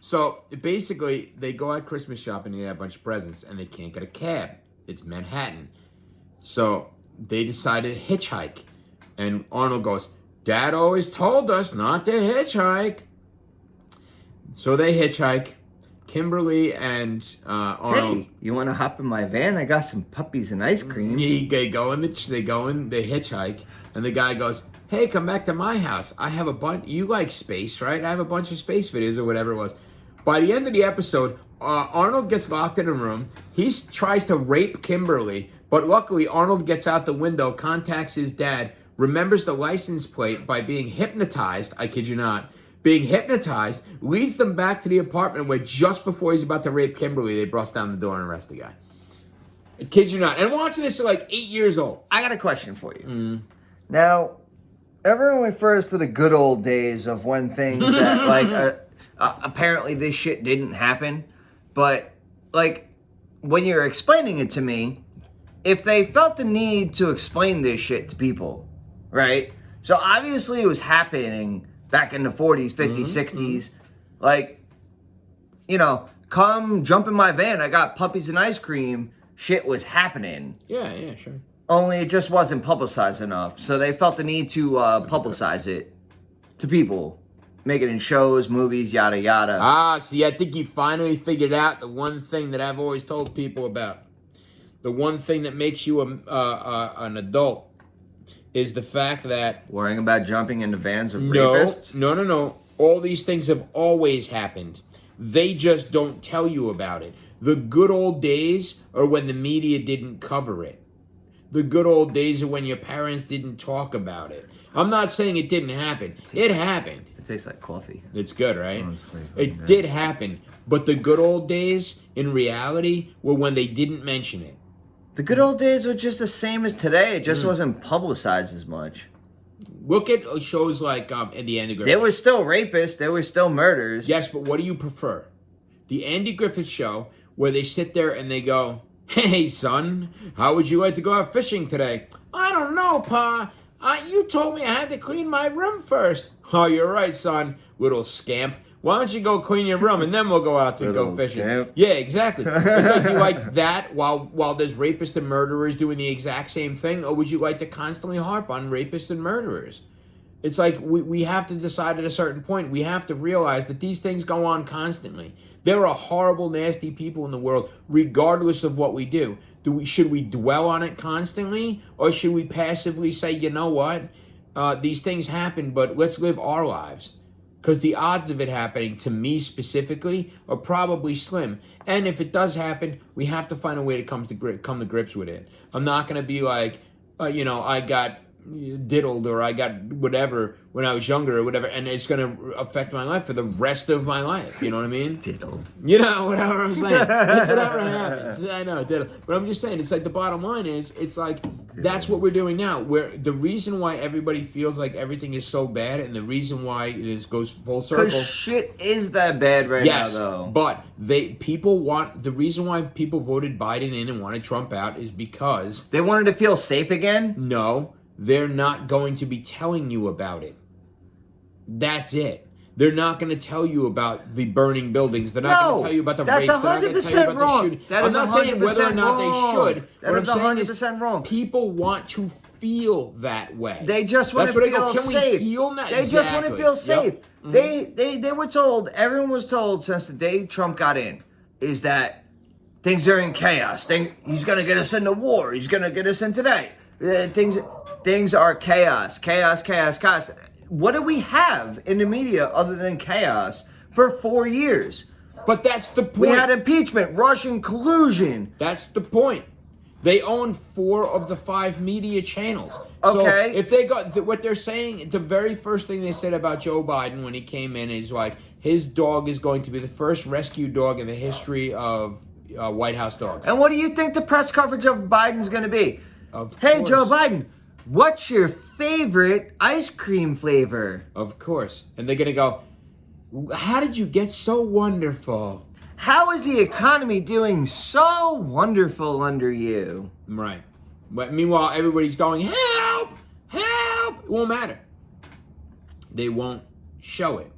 So, basically, they go out Christmas shopping and they have a bunch of presents, and they can't get a cab. It's Manhattan. So, they decided to hitchhike. And Arnold goes, Dad always told us not to hitchhike. So they hitchhike. Kimberly and Arnold. Hey, you want to hop in my van? I got some puppies and ice cream. They hitchhike. And the guy goes, hey, come back to my house. I have a bunch. You like space, right? I have a bunch of space videos or whatever it was. By the end of the episode, Arnold gets locked in a room. He tries to rape Kimberly. But luckily, Arnold gets out the window, contacts his dad, remembers the license plate by being hypnotized. I kid you not. Being hypnotized, leads them back to the apartment where just before he's about to rape Kimberly, they bust down the door and arrest the guy. I kid you not. And watching this at like 8 years old. I got a question for you. Now, everyone refers to the good old days of when things that, like, apparently this shit didn't happen. But, like, when you're explaining it to me, if they felt the need to explain this shit to people, right? So obviously it was happening back in the 40s, 50s, 60s. Like, you know, come jump in my van. I got puppies and ice cream. Shit was happening. Yeah, sure. Only it just wasn't publicized enough. So they felt the need to publicize it to people. make it in shows, movies, yada yada. Ah, see, I think you finally figured out the one thing that I've always told people about. The one thing that makes you an adult is the fact that... Worrying about jumping into vans of rapists? No. All these things have always happened. They just don't tell you about it. The good old days are when the media didn't cover it. The good old days are when your parents didn't talk about it. I'm not saying it didn't happen. It happened. It tastes like coffee. It's good, right? It did happen. But the good old days, in reality, were when they didn't mention it. The good old days were just the same as today. It just wasn't publicized as much. Look at shows like the Andy Griffith. There were still rapists. There were still murders. Yes, but what do you prefer? The Andy Griffith Show, where they sit there and they go, "Hey, son, how would you like to go out fishing today?" "I don't know, Pa. You told me I had to clean my room first." "Oh, you're right, son, little scamp. Why don't you go clean your room and then we'll go out to go fishing?" Scamp. Yeah, exactly. It's like you like that while there's rapists and murderers doing the exact same thing, or would you like to constantly harp on rapists and murderers? It's like we have to decide at a certain point. We have to realize that these things go on constantly. There are horrible, nasty people in the world, regardless of what we do. Should we dwell on it constantly, or should we passively say, you know what, these things happen, but let's live our lives? Because the odds of it happening to me specifically are probably slim. And if it does happen, we have to find a way to come to grips with it. I'm not going to be like, I got diddled or I got whatever when I was younger or whatever, and it's going to affect my life for the rest of my life. You know what I mean? Diddled. You know, whatever I'm saying. That's whatever happens. I know, diddled. But I'm just saying, it's like the bottom line is, it's like, that's what we're doing now. Where the reason why everybody feels like everything is so bad, and the reason why this goes full circle. Because shit is that bad right now, though. But the reason why people voted Biden in and wanted Trump out is because they wanted to feel safe again? No. They're not going to be telling you about it. That's it. They're not going to tell you about the burning buildings. They're not going to tell you about the rapes. They're not going to tell you about the shooting. I'm not saying whether or not they should. That is 100% wrong. People want to feel that way. They just want to feel safe. We feel that? They just want to feel safe. Yep. They were told, everyone was told since the day Trump got in, is that things are in chaos. He's going to get us into war. He's going to get us into that. Things are chaos. What do we have in the media other than chaos for 4 years? But that's the point. We had impeachment, Russian collusion. That's the point. They own 4 of the 5 media channels. Okay. So if they got what they're saying, the very first thing they said about Joe Biden when he came in is like, his dog is going to be the first rescue dog in the history of White House dogs. And what do you think the press coverage of Biden's going to be? Hey, Joe Biden, what's your favorite ice cream flavor? Of course. And they're going to go, how did you get so wonderful? How is the economy doing so wonderful under you? Right. But meanwhile, everybody's going, help, help. It won't matter. They won't show it.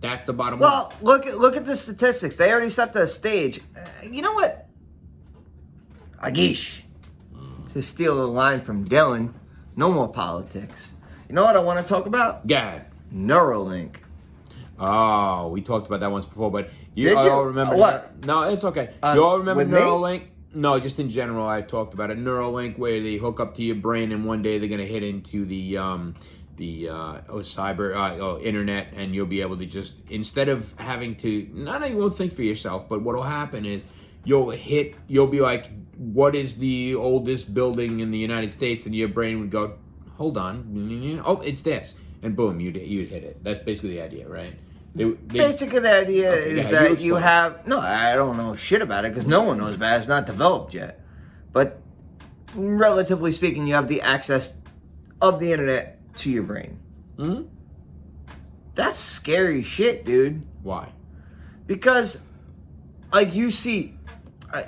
That's the bottom line. Well, look at the statistics. They already set the stage. You know what? Agish. To steal a line from Dylan, no more politics. You know what I want to talk about? God. Neurolink. Oh, we talked about that once before, but Did you? all remember what? No, it's okay. You all remember with me? Neurolink? No, just in general, I talked about it. Neurolink, where they hook up to your brain, and one day they're going to hit into the internet, and you'll be able to just, instead of having to, not that you won't think for yourself, but what'll happen is you'll be like, what is the oldest building in the United States? And your brain would go, hold on, oh, it's this, and boom, you'd hit it. That's basically the idea, right? Basically, the idea is that you have, no, I don't know shit about it because no one knows about it. It's not developed yet. But relatively speaking, you have the access of the internet to your brain. Mm-hmm. That's scary shit, dude. Why? Because, like, you see,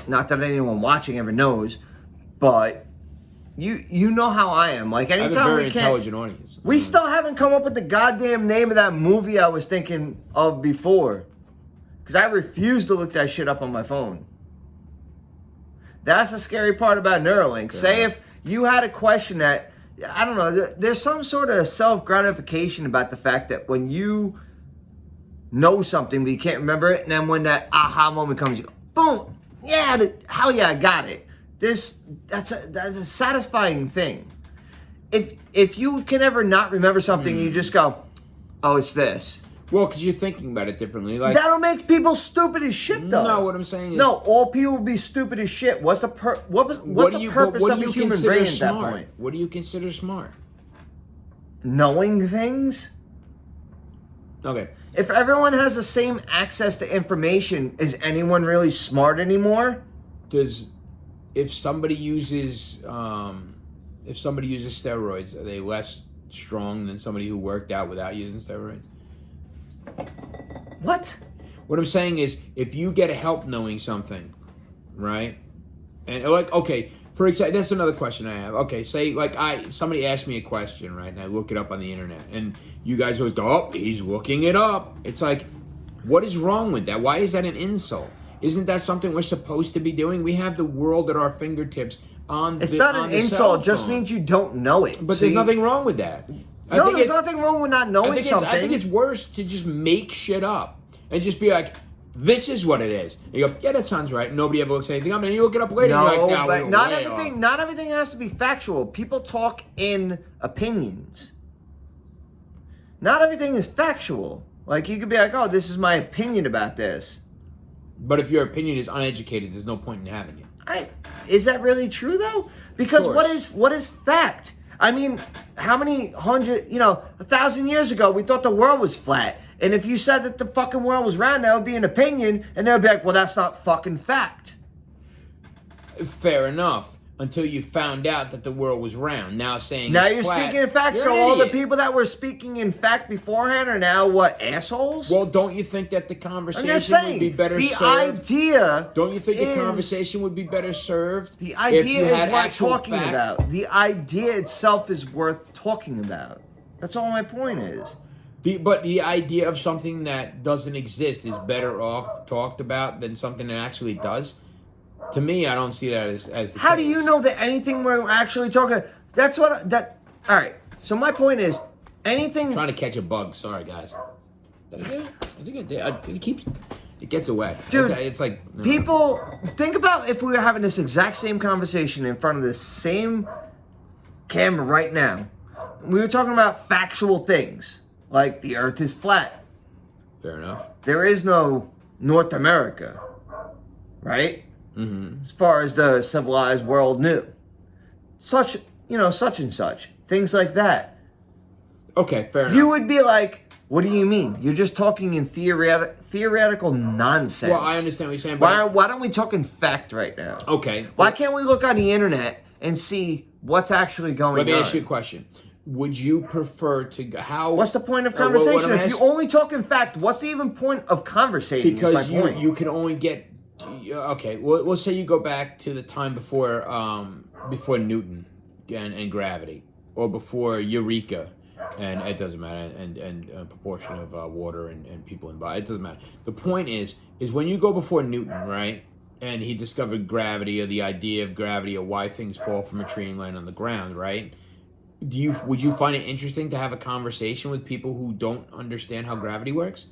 not that anyone watching ever knows, but you know how I am. Like, anytime I have a very we can't, intelligent audience. We still haven't come up with the goddamn name of that movie I was thinking of before. Because I refuse to look that shit up on my phone. That's the scary part about Neuralink. Say if you had a question that, I don't know, there's some sort of self-gratification about the fact that when you know something, but you can't remember it. And then when that aha moment comes, you go, boom, yeah, hell yeah, I got it. That's a satisfying thing. If you can ever not remember something, you just go, oh, it's this. Well, because you're thinking about it differently. Like, that'll make people stupid as shit, though. No, what I'm saying is... No, all people will be stupid as shit. What's the purpose of the human brain at that point? What do you consider smart? Knowing things? Okay. If everyone has the same access to information, is anyone really smart anymore? If somebody uses steroids, are they less strong than somebody who worked out without using steroids? What? What I'm saying is, if you get help knowing something, right? And like, okay, for example, that's another question I have. Okay, say like somebody asked me a question, right? And I look it up on the internet, and you guys always go, "Oh, he's looking it up." It's like, what is wrong with that? Why is that an insult? Isn't that something we're supposed to be doing? We have the world at our fingertips. It's not an insult. It just means you don't know it. But there's nothing wrong with that. There's nothing wrong with not knowing something. I think it's worse to just make shit up and just be like, this is what it is. And you go, yeah, that sounds right. Nobody ever looks anything up. And you look it up later and you're like, but not everything has to be factual. People talk in opinions. Not everything is factual. Like, you could be like, oh, this is my opinion about this. But if your opinion is uneducated, there's no point in having it. Is that really true, though? Because what is fact? I mean, how many 1,000 years ago, we thought the world was flat. And if you said that the fucking world was round, that would be an opinion. And they'll be like, well, that's not fucking fact. Fair enough. Until you found out that the world was round. Now saying now it's you're flat, speaking in fact. So all the people that were speaking in fact beforehand are now what, assholes? Well, don't you think that the conversation would be better served? Don't you think the conversation would be better served? The idea is worth talking about. The idea itself is worth talking about. That's all my point is. But the idea of something that doesn't exist is better off talked about than something that actually does. To me, I don't see that as the case. How do you know that anything we're actually talking... All right. So my point is, anything... I'm trying to catch a bug. Sorry, guys. Did I do it? I think I did. It gets away. Dude, okay, it's like... People... Think about if we were having this exact same conversation in front of the same camera right now. We were talking about factual things. Like, the earth is flat. Fair enough. There is no North America. Right? Mm-hmm. As far as the civilized world knew. Such and such. Things like that. Okay, fair enough. You would be like, what do you mean? You're just talking in theoretical nonsense. Well, I understand what you're saying. But why don't we talk in fact right now? Okay. Why can't we look on the internet and see what's actually going on? Let me ask you a question. Would you prefer to... What's the point of conversation? If you only talk in fact, what's the even point of conversating? Because you can only get... Okay, well, let's say you go back to the time before Newton and gravity, or before Eureka, and it doesn't matter, and proportion of water and people in body. It doesn't matter. The point is when you go before Newton, right, and he discovered gravity, or the idea of gravity, or why things fall from a tree and land on the ground, right? Would you find it interesting to have a conversation with people who don't understand how gravity works?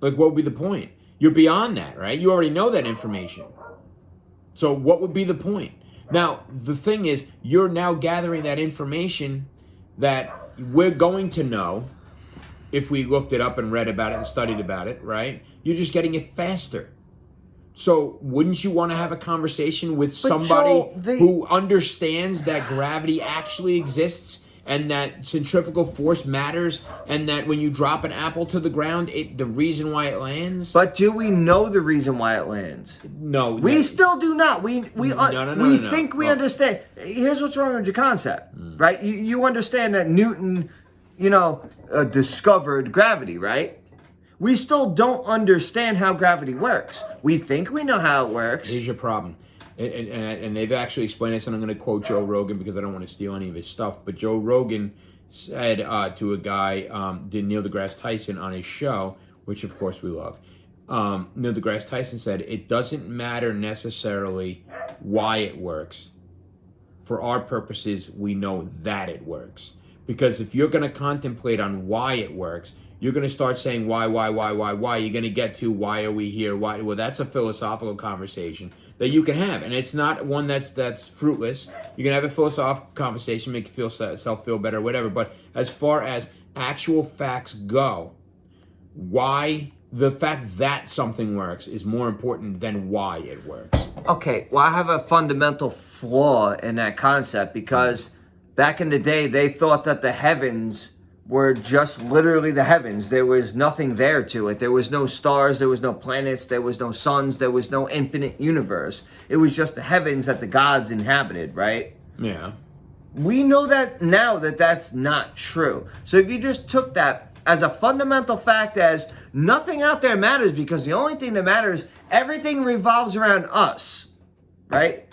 Like, what would be the point? You're beyond that, right? You already know that information. So what would be the point? Now, the thing is, you're now gathering that information that we're going to know if we looked it up and read about it and studied about it, right? You're just getting it faster. So wouldn't you want to have a conversation with somebody who understands that gravity actually exists, and that centrifugal force matters, and that when you drop an apple to the ground, the reason why it lands? But do we know the reason why it lands? No. We still do not. We think we understand. Here's what's wrong with your concept, right? You understand that Newton, discovered gravity, right? We still don't understand how gravity works. We think we know how it works. Here's your problem. And they've actually explained this, and I'm going to quote Joe Rogan because I don't want to steal any of his stuff. But Joe Rogan said to a guy, did Neil deGrasse Tyson on his show, which of course we love. Neil deGrasse Tyson said, it doesn't matter necessarily why it works. For our purposes, we know that it works. Because if you're going to contemplate on why it works, you're going to start saying why. You're going to get to why are we here? Why? Well, that's a philosophical conversation that you can have, and it's not one that's fruitless. You can have a philosophical conversation, make yourself feel better, whatever. But as far as actual facts go, why the fact that something works is more important than why it works. Okay, well, I have a fundamental flaw in that concept because back in the day, they thought that the heavens were just literally the heavens. There was nothing there to it. There was no stars, there was no planets, there was no suns, there was no infinite universe. It was just the heavens that the gods inhabited, right? Yeah. We know that now that that's not true. So if you just took that as a fundamental fact as nothing out there matters because the only thing that matters, everything revolves around us, right?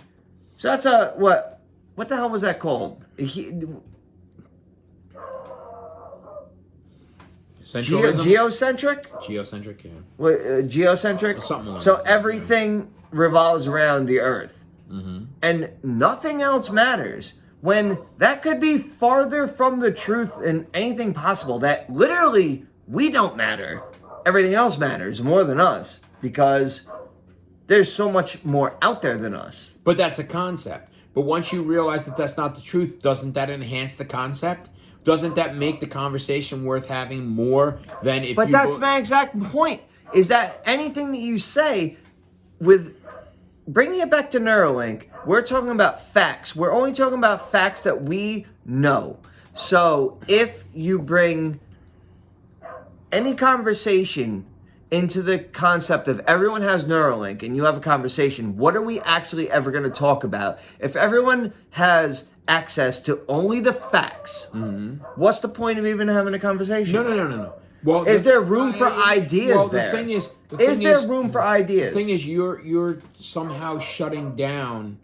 So that's what the hell was that called? Geocentric? Geocentric, yeah. Geocentric? Something like so that, everything revolves around the earth. Mm-hmm. And nothing else matters. When that could be farther from the truth than anything possible. That literally, we don't matter. Everything else matters more than us. Because there's so much more out there than us. But that's a concept. But once you realize that that's not the truth, doesn't that enhance the concept? Doesn't that make the conversation worth having more than if But that's my exact point, is that anything that you say with bringing it back to Neurolink, we're talking about facts. We're only talking about facts that we know. So if you bring any conversation into the concept of everyone has Neurolink and you have a conversation, what are we actually ever going to talk about? If everyone has access to only the facts, what's the point of even having a conversation? No. Well, is there room for ideas well, there? Is there room for ideas? The thing is, you're somehow shutting down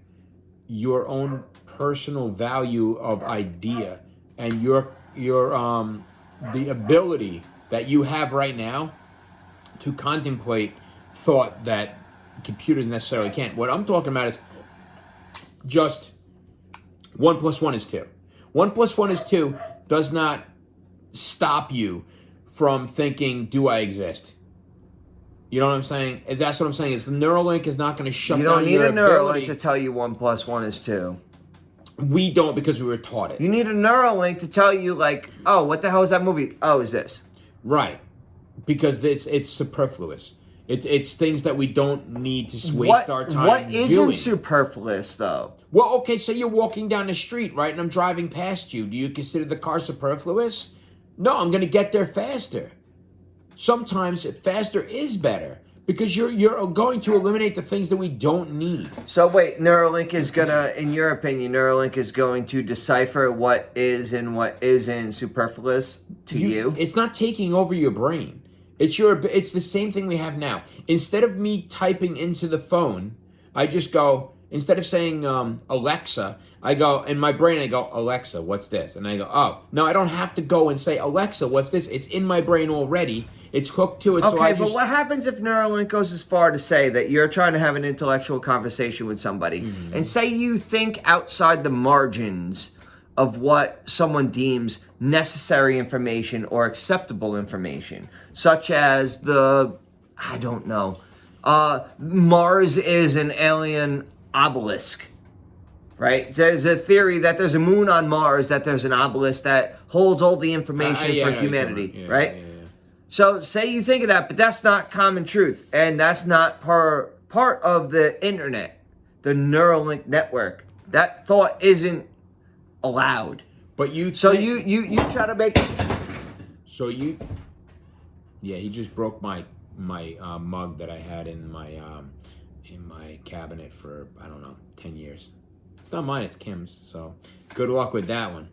your own personal value of idea and your the ability that you have right now to contemplate thought that computers necessarily can't. What I'm talking about is just 1 + 1 is 2. 1 + 1 is 2 does not stop you from thinking, do I exist? You know what I'm saying? That's what I'm saying. Is the Neuralink is not going to shut down your ability. You don't need a Neuralink to tell you 1 + 1 is 2. We don't, because we were taught it. You need a Neuralink to tell you, like, oh, what the hell is that movie? Oh, is this? Right. Because it's superfluous. It's things that we don't need to waste our time What isn't doing. superfluous, though? Well, okay, say you're walking down the street, right, and I'm driving past you. Do you consider the car superfluous? No, I'm going to get there faster. Sometimes faster is better because you're going to eliminate the things that we don't need. So wait, Neuralink is gonna, in your opinion, Neuralink is going to decipher what is and what isn't superfluous to you? It's not taking over your brain. It's the same thing we have now. Instead of me typing into the phone, I just go, instead of saying Alexa, I go, in my brain I go, Alexa, what's this? And I go, oh, no, I don't have to go and say, Alexa, what's this? It's in my brain already. It's hooked to it. Okay, but what happens if Neuralink goes as far to say that you're trying to have an intellectual conversation with somebody, and say you think outside the margins of what someone deems necessary information or acceptable information, such as I don't know, Mars is an alien obelisk, right? There's a theory that there's a moon on Mars, that there's an obelisk that holds all the information for humanity, right? Yeah. So say you think of that, but that's not common truth, and that's not part of the internet, the Neuralink network. That thought isn't allowed. But you try to make. So you, yeah, he just broke my mug that I had in my cabinet for, I don't know, 10 years. It's not mine, it's Kim's. So good luck with that one.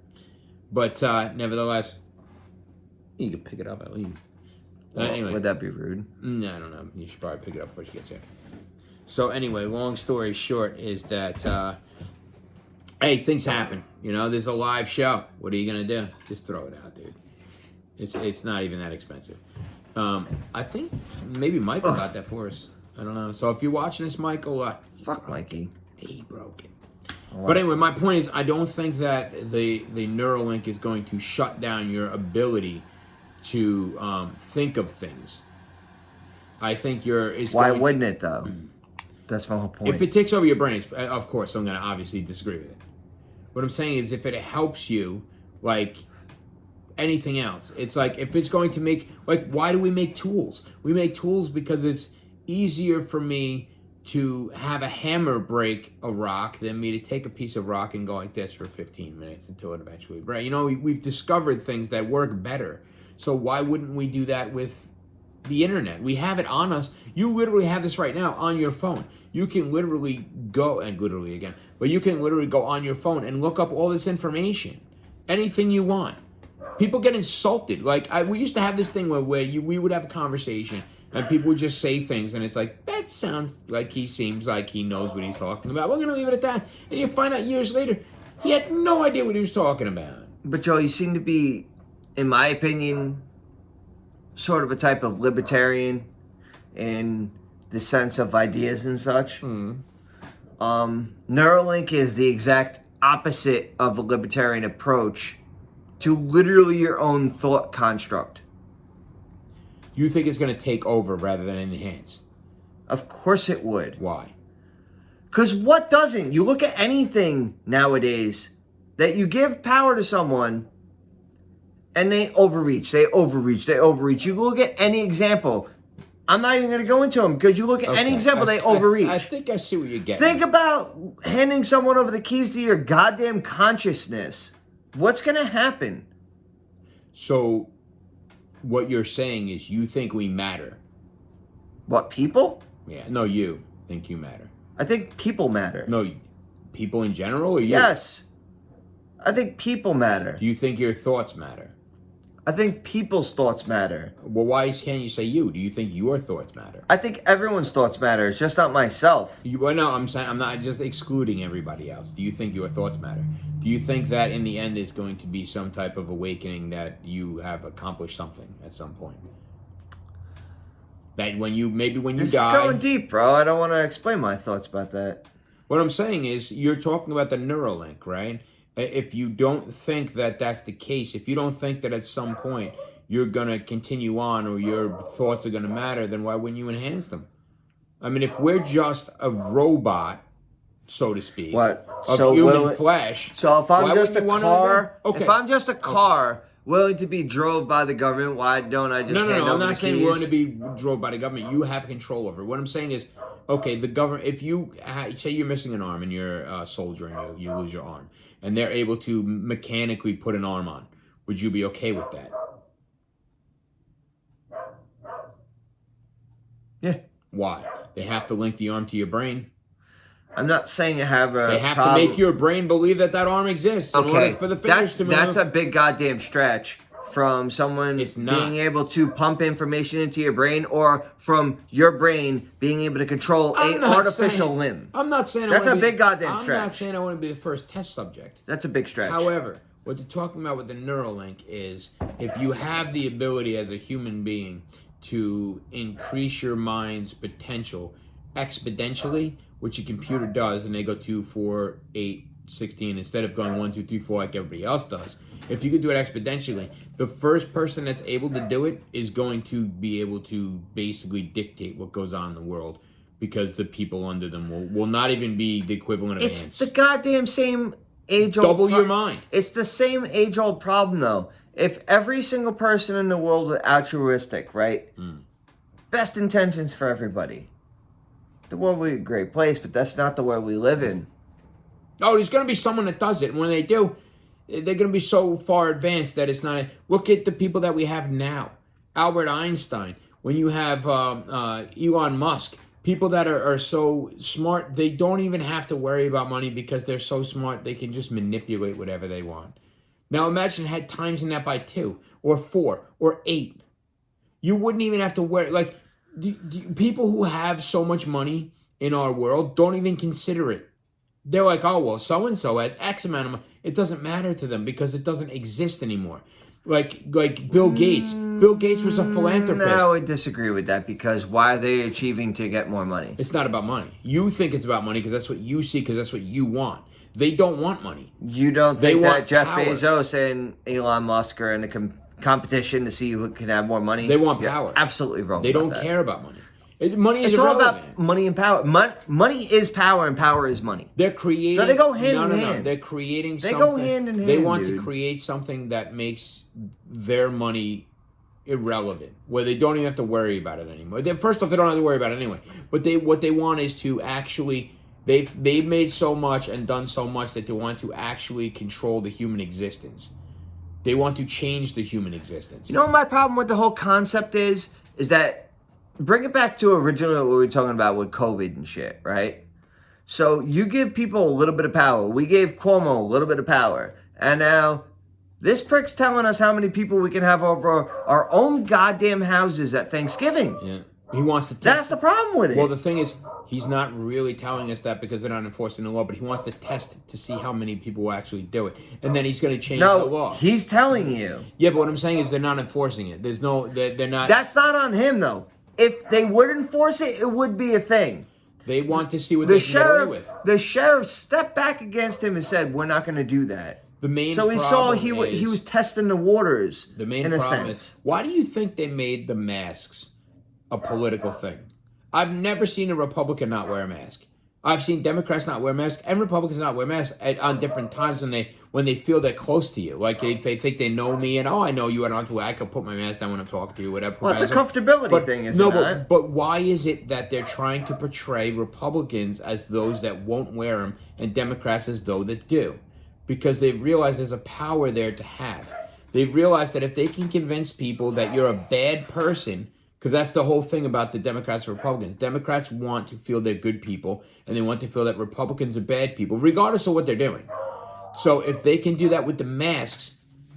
But nevertheless, you can pick it up at least. Anyway, would that be rude? No, I don't know. You should probably pick it up before she gets here. So anyway, long story short is that, hey, things happen. You know, there's a live show. What are you going to do? Just throw it out, dude. It's not even that expensive. I think maybe Michael got that for us. I don't know. So if you're watching this, Michael, fuck Mikey. He broke it. But anyway, my point is, I don't think that the Neuralink is going to shut down your ability to think of things. I think Why wouldn't it though? That's my whole point. If it takes over your brain, of course, I'm going to obviously disagree with it. What I'm saying is if it helps you, like anything else, it's like if it's going to make, like, why do we make tools? We make tools because it's easier for me to have a hammer break a rock than me to take a piece of rock and go like this for 15 minutes until it eventually breaks. You know, we've discovered things that work better. So why wouldn't we do that with the internet? We have it on us. You literally have this right now on your phone. You can literally go, and literally again, but you can literally go on your phone and look up all this information. Anything you want. People get insulted. Like, we used to have this thing where we would have a conversation and people would just say things and it's like, that sounds like he seems like he knows what he's talking about. We're going to leave it at that. And you find out years later, he had no idea what he was talking about. But Joe, you seem to be, in my opinion, sort of a type of libertarian in the sense of ideas and such. Neurolink is the exact opposite of a libertarian approach to literally your own thought construct. You think it's going to take over rather than enhance? Of course it would. Why? Because what doesn't? You look at anything nowadays that you give power to someone and they overreach. You look at any example. I'm not even going to go into them because you look at any example, they overreach. I think I see what you're getting. Think about handing someone over the keys to your goddamn consciousness. What's going to happen? So, what you're saying is you think we matter. What, people? Yeah. No, you think you matter. I think people matter. No, people in general or you? Yes. I think people matter. Do you think your thoughts matter? I think people's thoughts matter. Well, why can't you say you? Do you think your thoughts matter? I think everyone's thoughts matter. It's just not myself. Well, no, I'm saying I'm not just excluding everybody else. Do you think your thoughts matter? Do you think that in the end is going to be some type of awakening that you have accomplished something at some point? That when you die... This is going deep, bro. I don't want to explain my thoughts about that. What I'm saying is you're talking about the Neurolink, right? If you don't think that that's the case, if you don't think that at some point you're going to continue on or your thoughts are going to matter, then why wouldn't you enhance them? I mean, if we're just a robot, so to speak, of human flesh... So if I'm just a car... Okay. If I'm just a car willing to be drove by the government, why don't I just hand over the keys? No, I'm not saying willing to be drove by the government. You have control over it. What I'm saying is, okay, the government... If you... Say you're missing an arm and you're a soldier and you lose your arm, and they're able to mechanically put an arm on, would you be okay with that? Yeah. Why? They have to link the arm to your brain. I'm not saying you have a They have to make your brain believe that that arm exists in order for the fingers to move. That's a big goddamn stretch from someone being able to pump information into your brain or from your brain being able to control an artificial limb. I'm not saying that's a big goddamn stretch. I'm not saying I want to be the first test subject. That's a big stretch. However, what they're talking about with the Neuralink is if you have the ability as a human being to increase your mind's potential exponentially, which a computer does, and they go 2, 4, 8, 16 instead of going 1, 2, 3, 4 like everybody else does. If you could do it exponentially, the first person that's able to do it is going to be able to basically dictate what goes on in the world because the people under them will not even be the equivalent of ants. It's the goddamn same age-old... Double your mind. It's the same age-old problem, though. If every single person in the world was altruistic, right? Best intentions for everybody. The world would be a great place, but that's not the world we live in. Oh, there's going to be someone that does it. And when they do, they're going to be so far advanced that it's not... Look at the people that we have now. Albert Einstein. When you have Elon Musk. People that are so smart, they don't even have to worry about money because they're so smart, they can just manipulate whatever they want. Now imagine had times in that by 2 or 4 or 8. You wouldn't even have to worry. Like, people who have so much money in our world don't even consider it. They're like, oh, well, so-and-so has X amount of money. It doesn't matter to them because it doesn't exist anymore. Like Bill Gates. Bill Gates was a philanthropist. No, I would disagree with that because why are they achieving to get more money? It's not about money. You think it's about money because that's what you see, because that's what you want. They don't want money. You don't think that Jeff Bezos and Elon Musk are in a competition to see who can have more money. They want You're power. absolutely wrong. They about don't that. care about money. Money is It's all irrelevant. about money and power. Money is power, and power is money. They're creating. So they go hand in No. hand. They're creating They something. go hand in They hand, want dude. to create something that makes their money irrelevant, where they don't even have to worry about it anymore. First off, they don't have to worry about it anyway. But what they want is to actually. They've made so much and done so much that they want to actually control the human existence. They want to change the human existence. You know what my problem with the whole concept is that bring it back to originally what we were talking about with COVID and shit, right? So you give people a little bit of power. We gave Cuomo a little bit of power. And now this prick's telling us how many people we can have over our own goddamn houses at Thanksgiving. Yeah. He wants to test. That's the problem with it. Well, the thing is, he's not really telling us that because they're not enforcing the law, but he wants to test to see how many people will actually do it. And then he's going to change the law. He's telling you. Yeah, but what I'm saying is they're not enforcing it. There's no, they're not. That's not on him, though. If they would enforce it, it would be a thing. They want to see what they can get away with. The sheriff stepped back against him and said, "We're not going to do that." The main so he saw problem he was testing the waters. The main in a problem sense. is, why do you think they made the masks a political thing? I've never seen a Republican not wear a mask. I've seen Democrats not wear masks and Republicans not wear masks on different times when they feel they're close to you. Like if they think they know me and I know you, I can put my mask down when I'm talking to you, whatever. Well, it's a comfortability thing, isn't it? But why is it that they're trying to portray Republicans as those that won't wear them and Democrats as those that do? Because they've realized there's a power there to have. They've realized that if they can convince people that you're a bad person, because that's the whole thing about the Democrats and Republicans. Democrats want to feel they're good people, and they want to feel that Republicans are bad people, regardless of what they're doing. So if they can do that with the masks,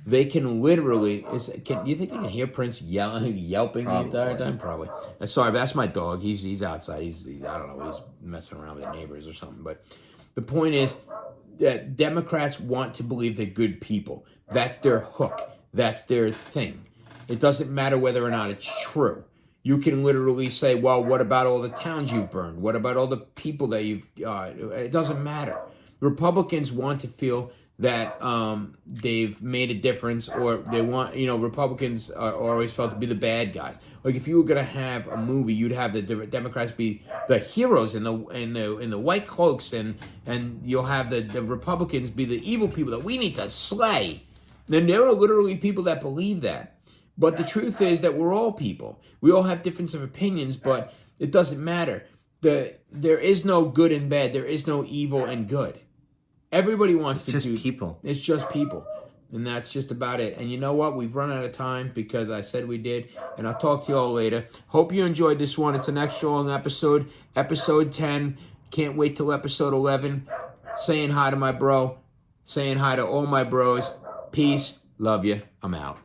they can literally... you think they can hear Prince yelping the entire time? Probably. Sorry, that's my dog. He's outside. He's I don't know. He's messing around with the neighbors or something. But the point is that Democrats want to believe they're good people. That's their hook. That's their thing. It doesn't matter whether or not it's true. You can literally say, well, what about all the towns you've burned? What about all the people that you've... it doesn't matter. Republicans want to feel that they've made a difference, or they want... Republicans are always felt to be the bad guys. Like, if you were going to have a movie, you'd have the Democrats be the heroes in the white cloaks, and you'll have the Republicans be the evil people that we need to slay. Then there are literally people that believe that. But the truth is that we're all people. We all have difference of opinions, but it doesn't matter. There is no good and bad. There is no evil and good. Everybody wants to do... It's just people. It's just people. And that's just about it. And you know what? We've run out of time because I said we did. And I'll talk to you all later. Hope you enjoyed this one. It's an extra long episode. Episode 10. Can't wait till episode 11. Saying hi to my bro. Saying hi to all my bros. Peace. Love you. I'm out.